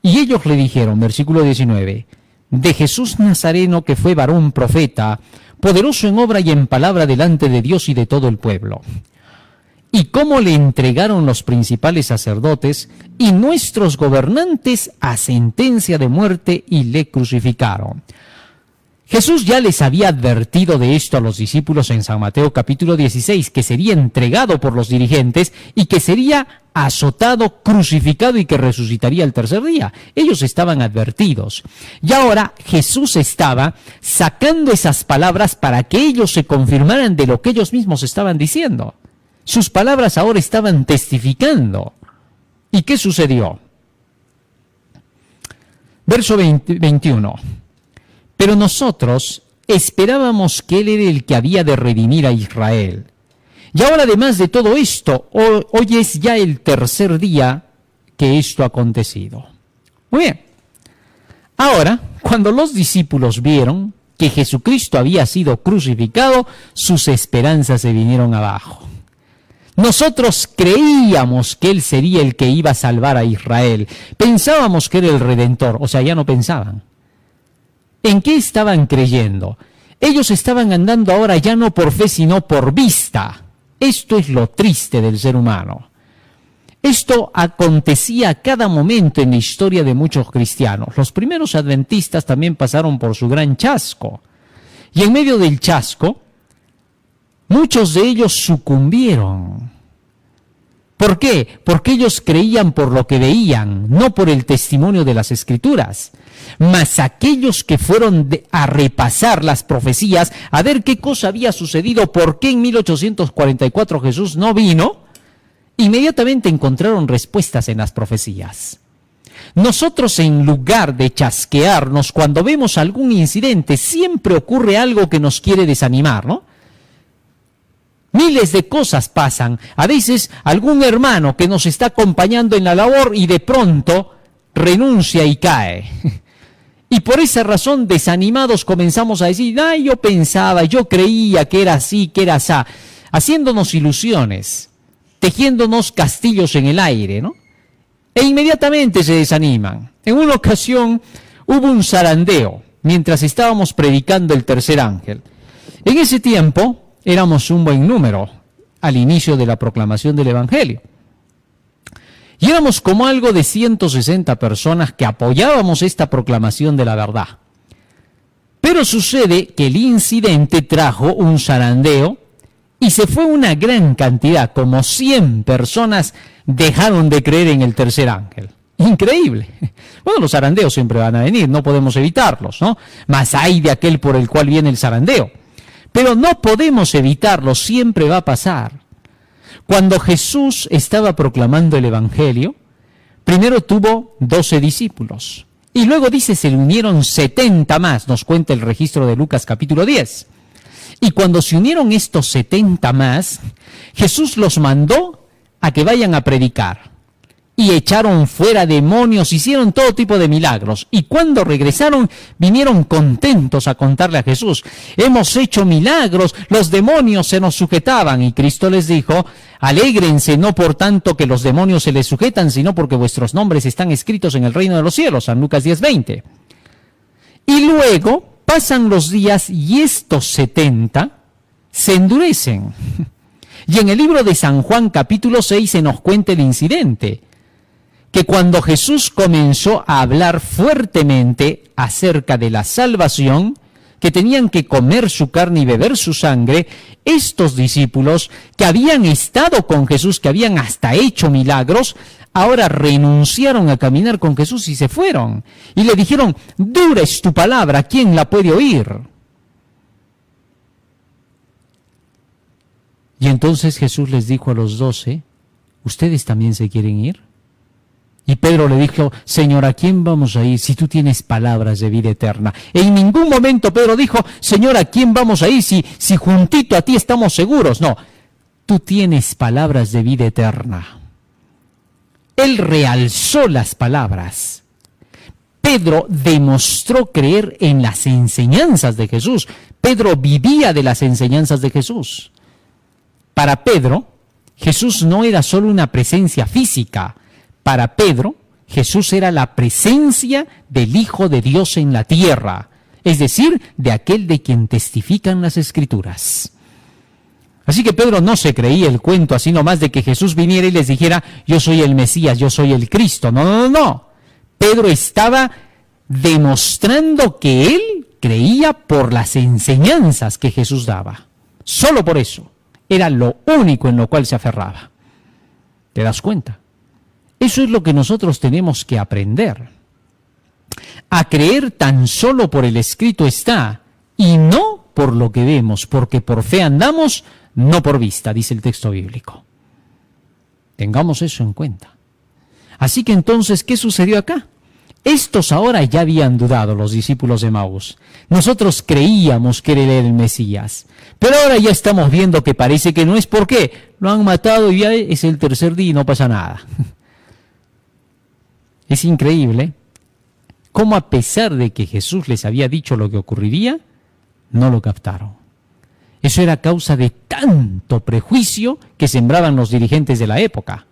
Y ellos le dijeron, versículo 19, de Jesús Nazareno, que fue varón profeta, poderoso en obra y en palabra delante de Dios y de todo el pueblo. Y cómo le entregaron los principales sacerdotes y nuestros gobernantes a sentencia de muerte y le crucificaron. Jesús ya les había advertido de esto a los discípulos en San Mateo capítulo 16, que sería entregado por los dirigentes y que sería azotado, crucificado y que resucitaría el tercer día. Ellos estaban advertidos. Y ahora Jesús estaba sacando esas palabras para que ellos se confirmaran de lo que ellos mismos estaban diciendo. Sus palabras ahora estaban testificando. ¿Y qué sucedió? Verso 21. Pero nosotros esperábamos que Él era el que había de redimir a Israel. Y ahora, además de todo esto, hoy es ya el tercer día que esto ha acontecido. Muy bien. Ahora, cuando los discípulos vieron que Jesucristo había sido crucificado, sus esperanzas se vinieron abajo. Nosotros creíamos que Él sería el que iba a salvar a Israel. Pensábamos que era el Redentor, o sea, ya no pensaban. ¿En qué estaban creyendo? Ellos estaban andando ahora ya no por fe, sino por vista. Esto es lo triste del ser humano. Esto acontecía a cada momento en la historia de muchos cristianos. Los primeros adventistas también pasaron por su gran chasco. Y en medio del chasco, muchos de ellos sucumbieron. ¿Por qué? Porque ellos creían por lo que veían, no por el testimonio de las Escrituras. Mas aquellos que fueron a repasar las profecías, a ver qué cosa había sucedido, por qué en 1844 Jesús no vino, inmediatamente encontraron respuestas en las profecías. Nosotros, en lugar de chasquearnos cuando vemos algún incidente, siempre ocurre algo que nos quiere desanimar, ¿no? Miles de cosas pasan. A veces algún hermano que nos está acompañando en la labor y de pronto renuncia y cae. Y por esa razón, desanimados, comenzamos a decir, ay, yo pensaba, yo creía que era así, que era así, haciéndonos ilusiones, tejiéndonos castillos en el aire, ¿no? E inmediatamente se desaniman. En una ocasión hubo un zarandeo mientras estábamos predicando el tercer ángel. En ese tiempo éramos un buen número al inicio de la proclamación del Evangelio. Y éramos como algo de 160 personas que apoyábamos esta proclamación de la verdad. Pero sucede que el incidente trajo un zarandeo y se fue una gran cantidad, como 100 personas dejaron de creer en el tercer ángel. Increíble. Bueno, los zarandeos siempre van a venir, no podemos evitarlos, ¿no? Mas hay de aquel por el cual viene el zarandeo. Pero no podemos evitarlo, siempre va a pasar. Cuando Jesús estaba proclamando el Evangelio, primero tuvo 12 discípulos. Y luego dice, se le unieron 70 más, nos cuenta el registro de Lucas capítulo 10. Y cuando se unieron estos 70 más, Jesús los mandó a que vayan a predicar. Y echaron fuera demonios, hicieron todo tipo de milagros. Y cuando regresaron, vinieron contentos a contarle a Jesús, hemos hecho milagros, los demonios se nos sujetaban. Y Cristo les dijo, alégrense no por tanto que los demonios se les sujetan, sino porque vuestros nombres están escritos en el reino de los cielos. San Lucas 10:20. Y luego pasan los días y estos 70 se endurecen. Y en el libro de San Juan capítulo 6 se nos cuenta el incidente, que cuando Jesús comenzó a hablar fuertemente acerca de la salvación, que tenían que comer su carne y beber su sangre, estos discípulos que habían estado con Jesús, que habían hasta hecho milagros, ahora renunciaron a caminar con Jesús y se fueron. Y le dijeron, dura es tu palabra, ¿quién la puede oír? Y entonces Jesús les dijo a los 12, ¿ustedes también se quieren ir? Y Pedro le dijo, Señor, ¿a quién vamos a ir si tú tienes palabras de vida eterna? En ningún momento Pedro dijo, Señor, ¿a quién vamos a ir si juntito a ti estamos seguros? No, tú tienes palabras de vida eterna. Él realzó las palabras. Pedro demostró creer en las enseñanzas de Jesús. Pedro vivía de las enseñanzas de Jesús. Para Pedro, Jesús no era solo una presencia física. Para Pedro, Jesús era la presencia del Hijo de Dios en la tierra, es decir, de aquel de quien testifican las Escrituras. Así que Pedro no se creía el cuento así nomás de que Jesús viniera y les dijera, yo soy el Mesías, yo soy el Cristo. No, no, no. Pedro estaba demostrando que él creía por las enseñanzas que Jesús daba. Solo por eso. Era lo único en lo cual se aferraba. ¿Te das cuenta? Eso es lo que nosotros tenemos que aprender. A creer tan solo por el escrito está, y no por lo que vemos, porque por fe andamos, no por vista, dice el texto bíblico. Tengamos eso en cuenta. Así que entonces, ¿qué sucedió acá? Estos ahora ya habían dudado, los discípulos de Maús. Nosotros creíamos que era el Mesías, pero ahora ya estamos viendo que parece que no es. ¿Por qué? Lo han matado y ya es el tercer día y no pasa nada. Es increíble cómo, a pesar de que Jesús les había dicho lo que ocurriría, no lo captaron. Eso era causa de tanto prejuicio que sembraban los dirigentes de la época.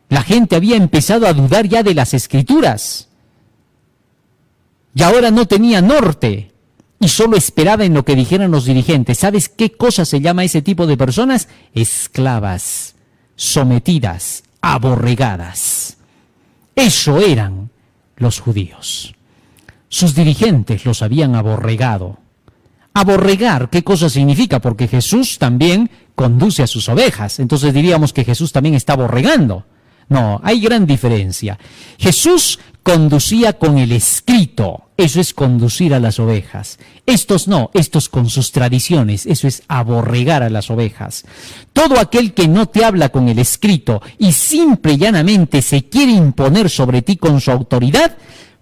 La gente había empezado a dudar ya de las Escrituras. Y ahora no tenía norte. Y solo esperaba en lo que dijeran los dirigentes. ¿Sabes qué cosa se llama ese tipo de personas? Esclavas, sometidas, aborregadas. Eso eran los judíos. Sus dirigentes los habían aborregado. Aborregar, ¿qué cosa significa? Porque Jesús también conduce a sus ovejas. Entonces diríamos que Jesús también está aborregando. No, hay gran diferencia. Jesús conducía con el escrito, eso es conducir a las ovejas. Estos no, estos con sus tradiciones, eso es aborregar a las ovejas. Todo aquel que no te habla con el escrito y simple y llanamente se quiere imponer sobre ti con su autoridad,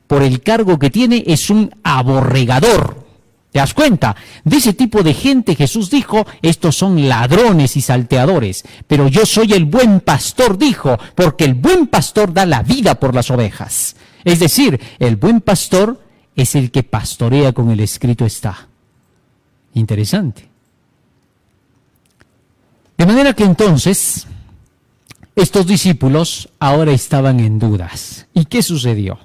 por el cargo que tiene, es un aborregador. ¿Te das cuenta? De ese tipo de gente Jesús dijo, estos son ladrones y salteadores, pero yo soy el buen pastor, dijo, porque el buen pastor da la vida por las ovejas. Es decir, el buen pastor es el que pastorea con el escrito está. Interesante. De manera que entonces, estos discípulos ahora estaban en dudas. ¿Y qué sucedió?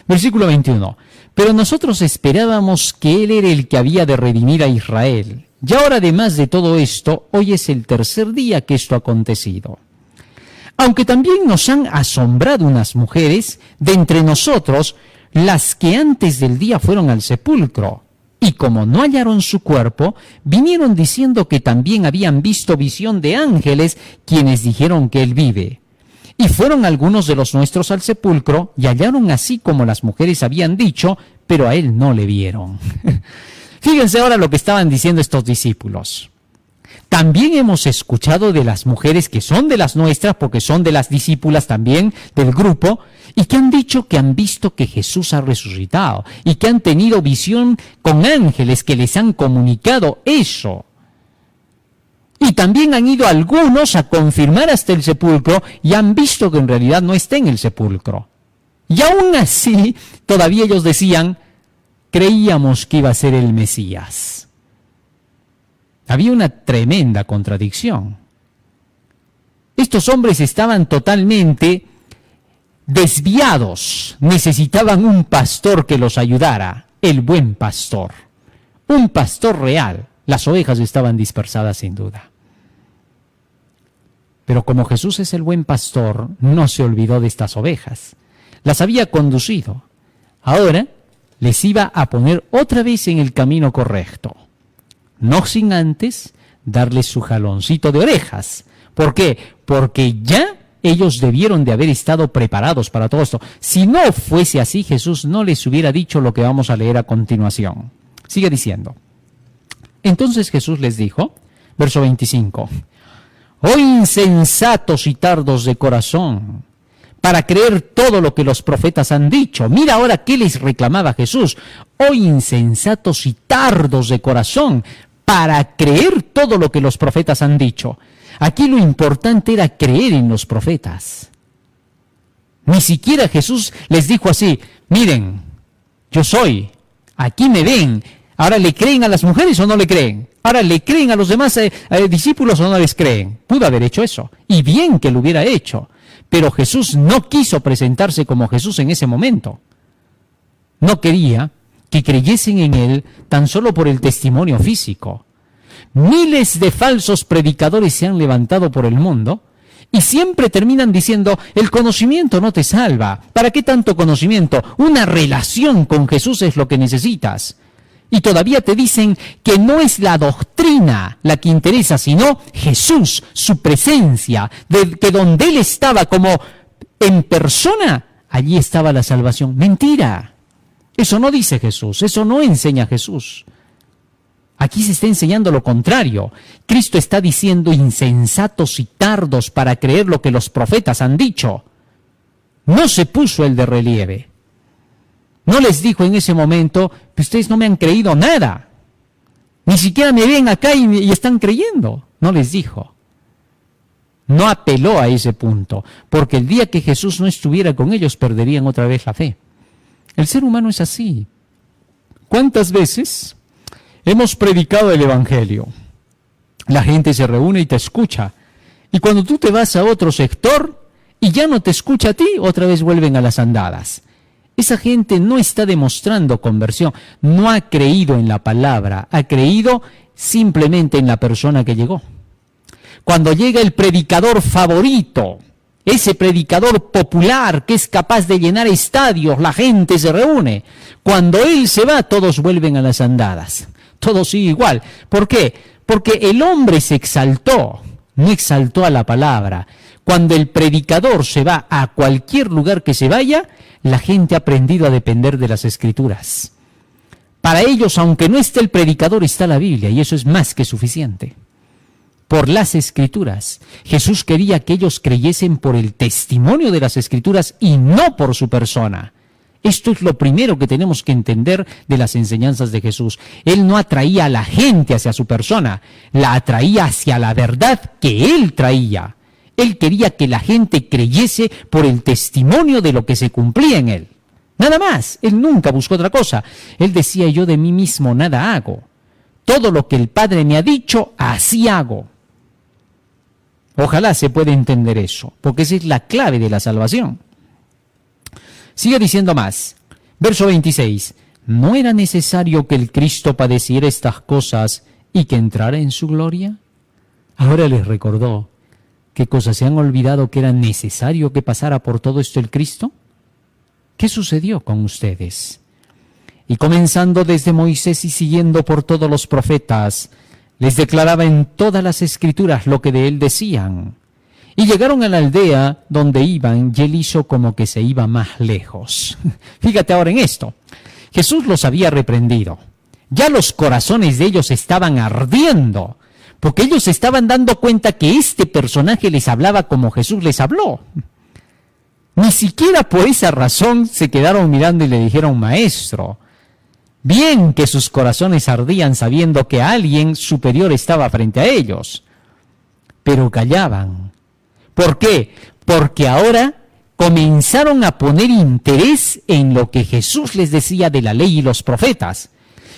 Versículo 21. Pero nosotros esperábamos que Él era el que había de redimir a Israel. Y ahora, además de todo esto, hoy es el tercer día que esto ha acontecido. Aunque también nos han asombrado unas mujeres de entre nosotros, las que antes del día fueron al sepulcro. Y como no hallaron su cuerpo, vinieron diciendo que también habían visto visión de ángeles, quienes dijeron que Él vive. Y fueron algunos de los nuestros al sepulcro, y hallaron así como las mujeres habían dicho, pero a Él no le vieron. Fíjense ahora lo que estaban diciendo estos discípulos. También hemos escuchado de las mujeres que son de las nuestras, porque son de las discípulas también del grupo, y que han dicho que han visto que Jesús ha resucitado, y que han tenido visión con ángeles que les han comunicado eso. Y también han ido algunos a confirmar hasta el sepulcro y han visto que en realidad no está en el sepulcro. Y aún así, todavía ellos decían, creíamos que iba a ser el Mesías. Había una tremenda contradicción. Estos hombres estaban totalmente desviados. Necesitaban un pastor que los ayudara, el buen pastor. Un pastor real. Las ovejas estaban dispersadas sin duda. Pero como Jesús es el buen pastor, no se olvidó de estas ovejas. Las había conducido. Ahora les iba a poner otra vez en el camino correcto. No sin antes darles su jaloncito de orejas. ¿Por qué? Porque ya ellos debieron de haber estado preparados para todo esto. Si no fuese así, Jesús no les hubiera dicho lo que vamos a leer a continuación. Sigue diciendo. Entonces Jesús les dijo, verso 25, «Oh insensatos y tardos de corazón, para creer todo lo que los profetas han dicho». Mira ahora qué les reclamaba Jesús. «Oh insensatos y tardos de corazón, para creer todo lo que los profetas han dicho». Aquí lo importante era creer en los profetas. Ni siquiera Jesús les dijo así, miren, yo soy, aquí me ven. Ahora, ¿le creen a las mujeres o no le creen? Ahora, ¿le creen a los demás discípulos o no les creen? Pudo haber hecho eso, y bien que lo hubiera hecho. Pero Jesús no quiso presentarse como Jesús en ese momento. No quería que creyesen en Él tan solo por el testimonio físico. Miles de falsos predicadores se han levantado por el mundo y siempre terminan diciendo, el conocimiento no te salva. ¿Para qué tanto conocimiento? Una relación con Jesús es lo que necesitas. Y todavía te dicen que no es la doctrina la que interesa, sino Jesús, su presencia, que donde Él estaba como en persona, allí estaba la salvación. Mentira. Eso no dice Jesús, eso no enseña Jesús. Aquí se está enseñando lo contrario. Cristo está diciendo insensatos y tardos para creer lo que los profetas han dicho. No se puso el de relieve. No les dijo en ese momento, ustedes no me han creído nada. Ni siquiera me ven acá y están creyendo. No les dijo. No apeló a ese punto, porque el día que Jesús no estuviera con ellos perderían otra vez la fe. El ser humano es así. ¿Cuántas veces hemos predicado el Evangelio. La gente se reúne y te escucha. Y cuando tú te vas a otro sector y ya no te escucha a ti, otra vez vuelven a las andadas. Esa gente no está demostrando conversión, no ha creído en la palabra, ha creído simplemente en la persona que llegó. Cuando llega el predicador favorito, ese predicador popular que es capaz de llenar estadios, la gente se reúne. Cuando él se va, todos vuelven a las andadas. Todo sigue igual. ¿Por qué? Porque el hombre se exaltó, no exaltó a la palabra. Cuando el predicador se va a cualquier lugar que se vaya, la gente ha aprendido a depender de las Escrituras. Para ellos, aunque no esté el predicador, está la Biblia, y eso es más que suficiente. Por las Escrituras. Jesús quería que ellos creyesen por el testimonio de las Escrituras y no por su persona. Esto es lo primero que tenemos que entender de las enseñanzas de Jesús. Él no atraía a la gente hacia su persona, la atraía hacia la verdad que él traía. Él quería que la gente creyese por el testimonio de lo que se cumplía en él. Nada más, él nunca buscó otra cosa. Él decía, yo de mí mismo nada hago. Todo lo que el Padre me ha dicho, así hago. Ojalá se pueda entender eso, porque esa es la clave de la salvación. Sigue diciendo más. Verso 26. ¿No era necesario que el Cristo padeciera estas cosas y que entrara en su gloria? Ahora les recordó. ¿Qué cosas? ¿Se han olvidado que era necesario que pasara por todo esto el Cristo? ¿Qué sucedió con ustedes? Y comenzando desde Moisés y siguiendo por todos los profetas, les declaraba en todas las Escrituras lo que de él decían. Y llegaron a la aldea donde iban, y él hizo como que se iba más lejos. Fíjate ahora en esto. Jesús los había reprendido. Ya los corazones de ellos estaban ardiendo, porque ellos estaban dando cuenta que este personaje les hablaba como Jesús les habló. Ni siquiera por esa razón se quedaron mirando y le dijeron, Maestro. Bien que sus corazones ardían sabiendo que alguien superior estaba frente a ellos, pero callaban. ¿Por qué? Porque ahora comenzaron a poner interés en lo que Jesús les decía de la ley y los profetas.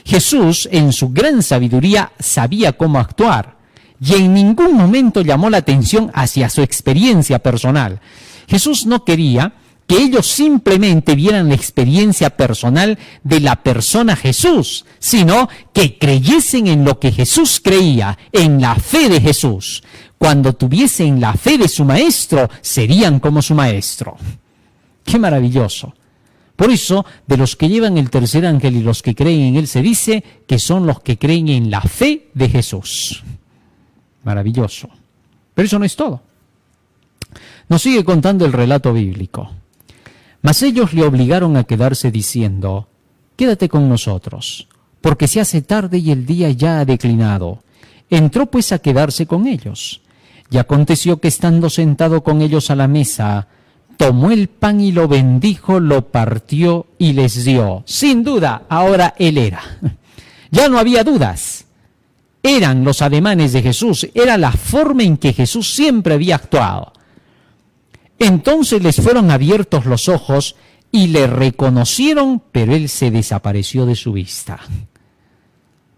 Jesús, en su gran sabiduría, sabía cómo actuar y en ningún momento llamó la atención hacia su experiencia personal. Jesús no quería que ellos simplemente vieran la experiencia personal de la persona Jesús, sino que creyesen en lo que Jesús creía, en la fe de Jesús. Cuando tuviesen la fe de su maestro, serían como su maestro. ¡Qué maravilloso! Por eso, de los que llevan el tercer ángel y los que creen en él, se dice que son los que creen en la fe de Jesús. Maravilloso. Pero eso no es todo. Nos sigue contando el relato bíblico. Mas ellos le obligaron a quedarse diciendo, quédate con nosotros, porque se hace tarde y el día ya ha declinado. Entró pues a quedarse con ellos. Y aconteció que estando sentado con ellos a la mesa, tomó el pan y lo bendijo, lo partió y les dio. Sin duda, ahora él era. Ya no había dudas. Eran los ademanes de Jesús, era la forma en que Jesús siempre había actuado. Entonces les fueron abiertos los ojos y le reconocieron, pero él se desapareció de su vista.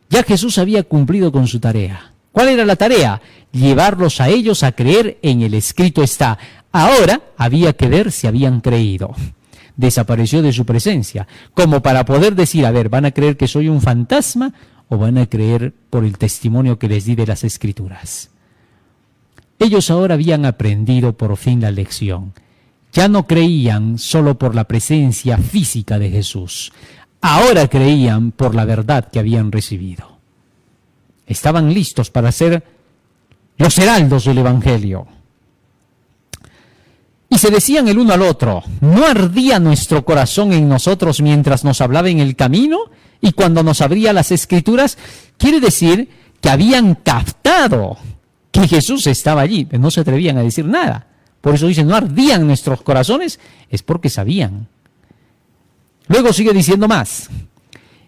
Ya Jesús había cumplido con su tarea. ¿Cuál era la tarea? Llevarlos a ellos a creer en el escrito está. Ahora había que ver si habían creído. Desapareció de su presencia, como para poder decir, a ver, ¿van a creer que soy un fantasma o van a creer por el testimonio que les di de las Escrituras? Ellos ahora habían aprendido por fin la lección. Ya no creían solo por la presencia física de Jesús. Ahora creían por la verdad que habían recibido. Estaban listos para ser los heraldos del Evangelio. Y se decían el uno al otro, ¿no ardía nuestro corazón en nosotros mientras nos hablaba en el camino y cuando nos abría las Escrituras? Quiere decir que habían captado que Jesús estaba allí, pero no se atrevían a decir nada. Por eso dicen, no ardían nuestros corazones, es porque sabían. Luego sigue diciendo más.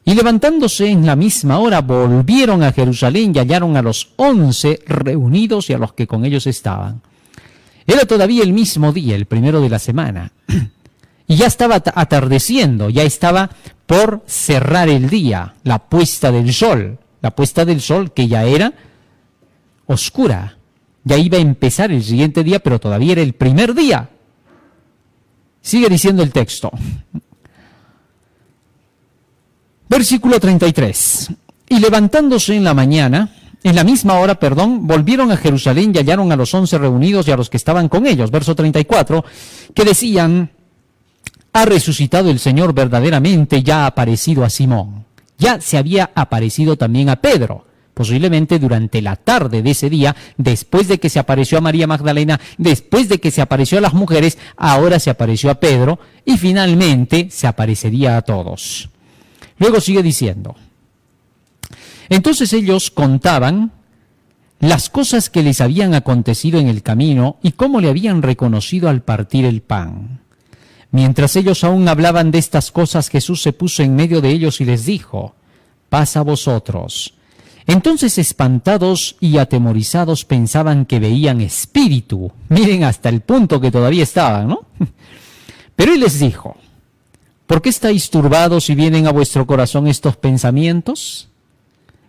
Y levantándose en la misma hora, volvieron a Jerusalén y hallaron a los 11 reunidos y a los que con ellos estaban. Era todavía el mismo día, el primero de la semana. Y ya estaba atardeciendo, ya estaba por cerrar el día, la puesta del sol. la puesta del sol, que ya era oscura. Ya iba a empezar el siguiente día, pero todavía era el primer día. Sigue diciendo el texto. Versículo 33. Y levantándose en la misma hora, volvieron a Jerusalén y hallaron a los 11 reunidos y a los que estaban con ellos. Verso 34, que decían: ha resucitado el Señor verdaderamente, ya ha aparecido a Simón. Ya se había aparecido también a Pedro. Posiblemente durante la tarde de ese día, después de que se apareció a María Magdalena, después de que se apareció a las mujeres, ahora se apareció a Pedro y finalmente se aparecería a todos. Luego sigue diciendo: entonces ellos contaban las cosas que les habían acontecido en el camino y cómo le habían reconocido al partir el pan. Mientras ellos aún hablaban de estas cosas, Jesús se puso en medio de ellos y les dijo: paz a vosotros. Entonces, espantados y atemorizados, pensaban que veían espíritu. Miren hasta el punto que todavía estaban, ¿no? Pero él les dijo: ¿por qué estáis turbados y vienen a vuestro corazón estos pensamientos?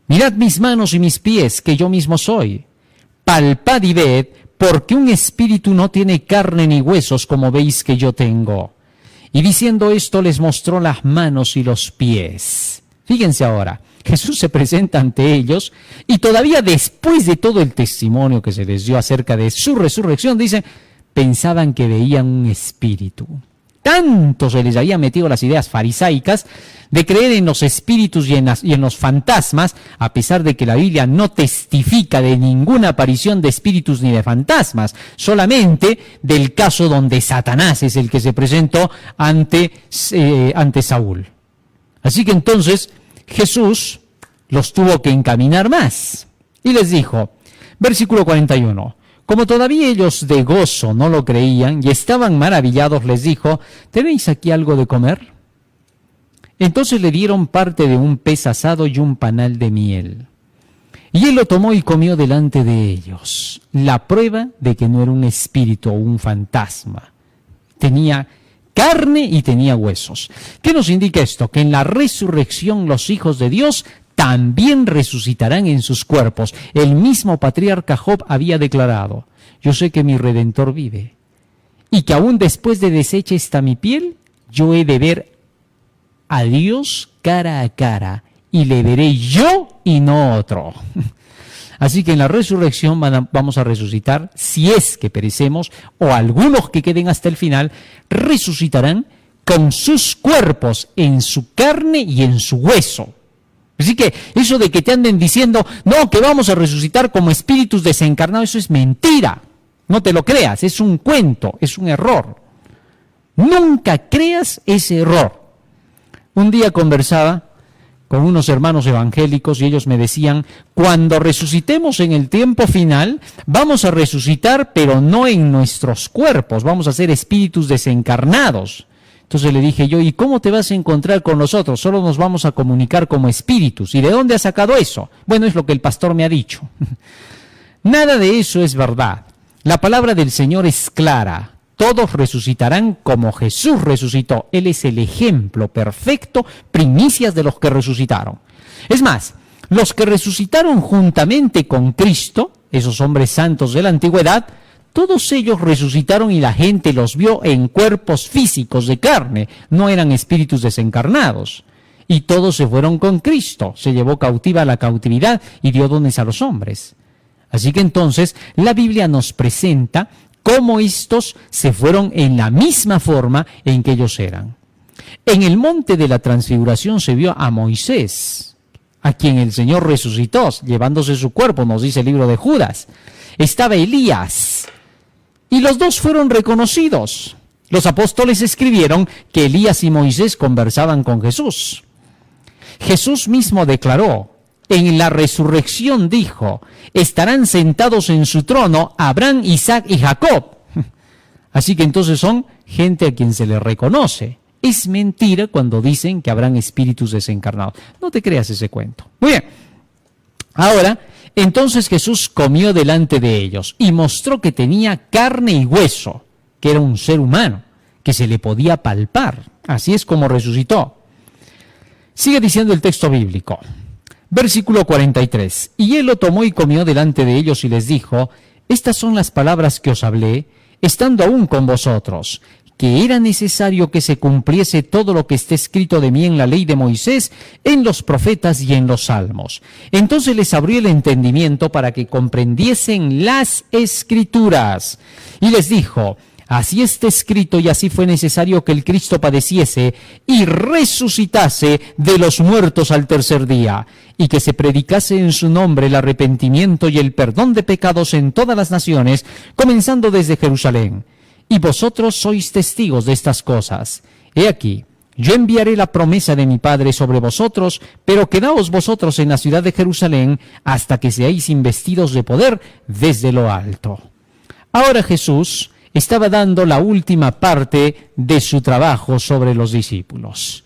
Mirad mis manos y mis pies, que yo mismo soy. Palpad y ved, porque un espíritu no tiene carne ni huesos, como veis que yo tengo. Y diciendo esto, les mostró las manos y los pies. Fíjense ahora, Jesús se presenta ante ellos y todavía después de todo el testimonio que se les dio acerca de su resurrección, dice, pensaban que veían un espíritu. Tanto se les había metido las ideas farisaicas de creer en los espíritus y en los fantasmas, a pesar de que la Biblia no testifica de ninguna aparición de espíritus ni de fantasmas, solamente del caso donde Satanás es el que se presentó ante Saúl. Así que entonces Jesús los tuvo que encaminar más y les dijo, versículo 41, como todavía ellos de gozo no lo creían y estaban maravillados, les dijo, ¿tenéis aquí algo de comer? Entonces le dieron parte de un pez asado y un panal de miel. Y él lo tomó y comió delante de ellos. La prueba de que no era un espíritu o un fantasma. Tenía carne y tenía huesos. ¿Qué nos indica esto? Que en la resurrección los hijos de Dios también resucitarán en sus cuerpos. El mismo patriarca Job había declarado, yo sé que mi Redentor vive, y que aún después de deshecha está mi piel, yo he de ver a Dios cara a cara, y le veré yo y no otro. Así que en la resurrección vamos a resucitar, si es que perecemos, o algunos que queden hasta el final, resucitarán con sus cuerpos, en su carne y en su hueso. Así que eso de que te anden diciendo, no, que vamos a resucitar como espíritus desencarnados, eso es mentira. No te lo creas, es un cuento, es un error. Nunca creas ese error. Un día conversaba con unos hermanos evangélicos y ellos me decían, cuando resucitemos en el tiempo final, vamos a resucitar, pero no en nuestros cuerpos, vamos a ser espíritus desencarnados. Entonces le dije yo, ¿y cómo te vas a encontrar con nosotros? Solo nos vamos a comunicar como espíritus. ¿Y de dónde has sacado eso? Bueno, es lo que el pastor me ha dicho. Nada de eso es verdad. La palabra del Señor es clara. Todos resucitarán como Jesús resucitó. Él es el ejemplo perfecto, primicias de los que resucitaron. Es más, los que resucitaron juntamente con Cristo, esos hombres santos de la antigüedad, todos ellos resucitaron y la gente los vio en cuerpos físicos de carne, no eran espíritus desencarnados. Y todos se fueron con Cristo, se llevó cautiva la cautividad y dio dones a los hombres. Así que entonces la Biblia nos presenta cómo estos se fueron en la misma forma en que ellos eran. En el monte de la transfiguración se vio a Moisés, a quien el Señor resucitó, llevándose su cuerpo, nos dice el libro de Judas. Estaba Elías. Y los dos fueron reconocidos. Los apóstoles escribieron que Elías y Moisés conversaban con Jesús. Jesús mismo declaró, en la resurrección dijo, estarán sentados en su trono Abraham, Isaac y Jacob. Así que entonces son gente a quien se le reconoce. Es mentira cuando dicen que habrán espíritus desencarnados. No te creas ese cuento. Muy bien. Ahora, entonces Jesús comió delante de ellos y mostró que tenía carne y hueso, que era un ser humano, que se le podía palpar. Así es como resucitó. Sigue diciendo el texto bíblico. Versículo 43. Y él lo tomó y comió delante de ellos y les dijo: estas son las palabras que os hablé, estando aún con vosotros, que era necesario que se cumpliese todo lo que está escrito de mí en la ley de Moisés, en los profetas y en los salmos. Entonces les abrió el entendimiento para que comprendiesen las Escrituras. Y les dijo: así está escrito y así fue necesario que el Cristo padeciese y resucitase de los muertos al tercer día, y que se predicase en su nombre el arrepentimiento y el perdón de pecados en todas las naciones, comenzando desde Jerusalén. Y vosotros sois testigos de estas cosas. He aquí, yo enviaré la promesa de mi Padre sobre vosotros, pero quedaos vosotros en la ciudad de Jerusalén hasta que seáis investidos de poder desde lo alto. Ahora Jesús estaba dando la última parte de su trabajo sobre los discípulos.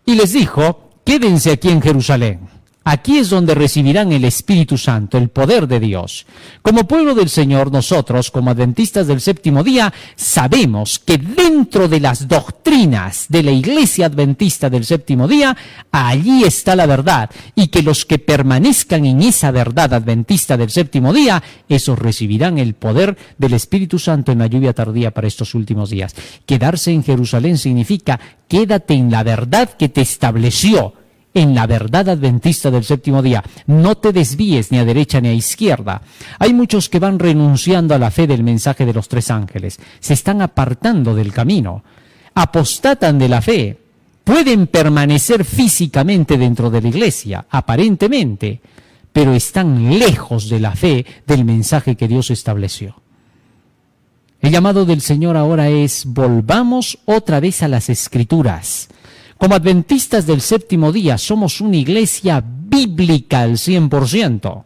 Y les dijo: quédense aquí en Jerusalén. Aquí es donde recibirán el Espíritu Santo, el poder de Dios. Como pueblo del Señor, nosotros, como adventistas del séptimo día, sabemos que dentro de las doctrinas de la Iglesia Adventista del séptimo día, allí está la verdad, y que los que permanezcan en esa verdad adventista del séptimo día, esos recibirán el poder del Espíritu Santo en la lluvia tardía para estos últimos días. Quedarse en Jerusalén significa: quédate en la verdad que te estableció, en la verdad adventista del séptimo día. No te desvíes ni a derecha ni a izquierda. Hay muchos que van renunciando a la fe del mensaje de los tres ángeles. Se están apartando del camino. Apostatan de la fe. Pueden permanecer físicamente dentro de la iglesia, aparentemente, pero están lejos de la fe del mensaje que Dios estableció. El llamado del Señor ahora es: volvamos otra vez a las Escrituras. Como adventistas del séptimo día somos una iglesia bíblica al 100%.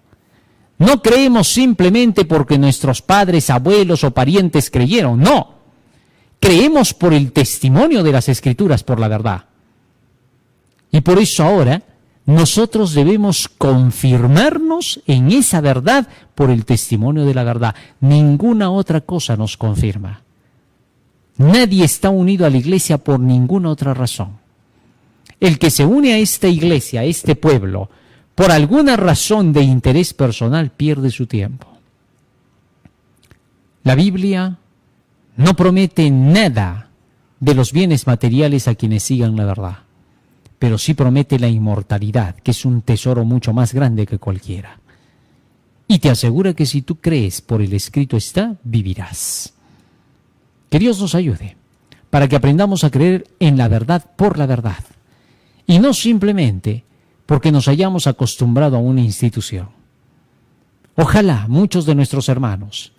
No creemos simplemente porque nuestros padres, abuelos o parientes creyeron, no. Creemos por el testimonio de las Escrituras, por la verdad. Y por eso ahora nosotros debemos confirmarnos en esa verdad por el testimonio de la verdad. Ninguna otra cosa nos confirma. Nadie está unido a la iglesia por ninguna otra razón. El que se une a esta iglesia, a este pueblo, por alguna razón de interés personal, pierde su tiempo. La Biblia no promete nada de los bienes materiales a quienes sigan la verdad, pero sí promete la inmortalidad, que es un tesoro mucho más grande que cualquiera. Y te asegura que si tú crees por el escrito está, vivirás. Que Dios nos ayude para que aprendamos a creer en la verdad por la verdad. Y no simplemente porque nos hayamos acostumbrado a una institución. Ojalá muchos de nuestros hermanos,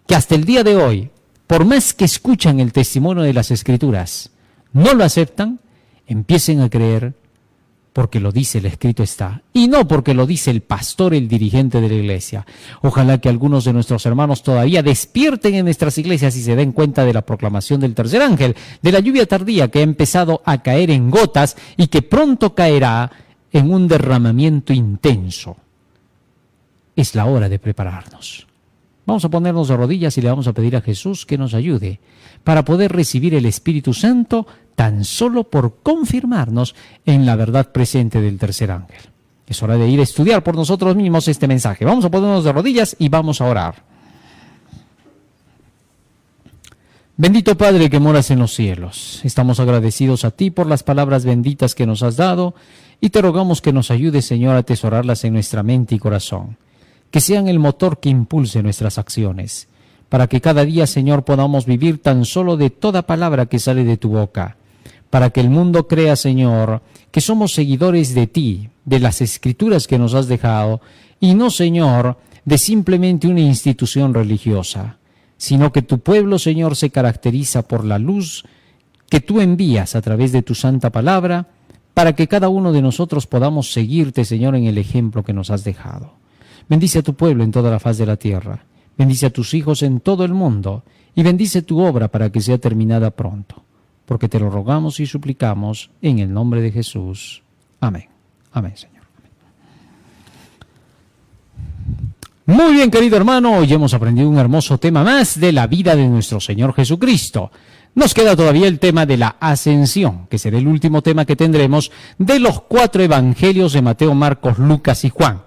que hasta el día de hoy, por más que escuchan el testimonio de las Escrituras, no lo aceptan, empiecen a creer porque lo dice el escrito está, y no porque lo dice el pastor, el dirigente de la iglesia. Ojalá que algunos de nuestros hermanos todavía despierten en nuestras iglesias y se den cuenta de la proclamación del tercer ángel, de la lluvia tardía que ha empezado a caer en gotas y que pronto caerá en un derramamiento intenso. Es la hora de prepararnos. Vamos a ponernos de rodillas y le vamos a pedir a Jesús que nos ayude para poder recibir el Espíritu Santo tan solo por confirmarnos en la verdad presente del tercer ángel. Es hora de ir a estudiar por nosotros mismos este mensaje. Vamos a ponernos de rodillas y vamos a orar. Bendito Padre que moras en los cielos, estamos agradecidos a ti por las palabras benditas que nos has dado y te rogamos que nos ayudes, Señor, a atesorarlas en nuestra mente y corazón, que sean el motor que impulse nuestras acciones, para que cada día, Señor, podamos vivir tan solo de toda palabra que sale de tu boca, para que el mundo crea, Señor, que somos seguidores de ti, de las Escrituras que nos has dejado, y no, Señor, de simplemente una institución religiosa, sino que tu pueblo, Señor, se caracteriza por la luz que tú envías a través de tu santa palabra, para que cada uno de nosotros podamos seguirte, Señor, en el ejemplo que nos has dejado. Bendice a tu pueblo en toda la faz de la tierra, bendice a tus hijos en todo el mundo, y bendice tu obra para que sea terminada pronto, porque te lo rogamos y suplicamos en el nombre de Jesús. Amén. Amén, Señor. Muy bien, querido hermano, hoy hemos aprendido un hermoso tema más de la vida de nuestro Señor Jesucristo. Nos queda todavía el tema de la ascensión, que será el último tema que tendremos de los 4 evangelios de Mateo, Marcos, Lucas y Juan.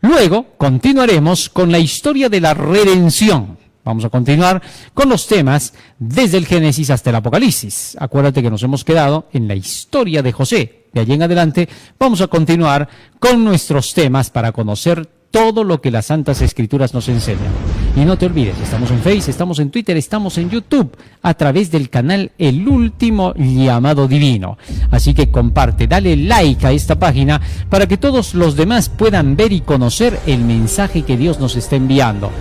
Luego continuaremos con la historia de la redención. Vamos a continuar con los temas desde el Génesis hasta el Apocalipsis. Acuérdate que nos hemos quedado en la historia de José. De allí en adelante vamos a continuar con nuestros temas para conocer todo lo que las Santas Escrituras nos enseñan. Y no te olvides, estamos en Facebook, estamos en Twitter, estamos en YouTube, a través del canal El Último Llamado Divino. Así que comparte, dale like a esta página para que todos los demás puedan ver y conocer el mensaje que Dios nos está enviando.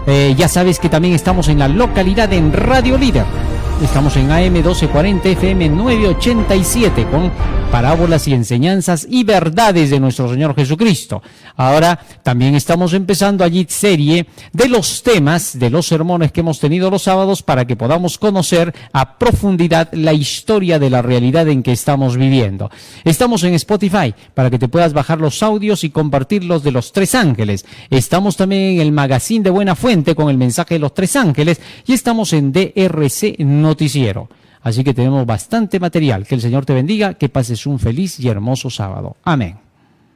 Ya sabes que también estamos en la localidad en Radio Líder. Estamos en AM 1240 FM 987 con parábolas y enseñanzas y verdades de nuestro Señor Jesucristo. Ahora también estamos empezando allí serie de los temas de los sermones que hemos tenido los sábados para que podamos conocer a profundidad la historia de la realidad en que estamos viviendo. Estamos en Spotify para que te puedas bajar los audios y compartirlos de los 3 ángeles. Estamos también en el magazine de Buena Fuente con el mensaje de los 3 ángeles y estamos en DRC Noticiero. Así que tenemos bastante material. Que el Señor te bendiga, que pases un feliz y hermoso sábado. Amén.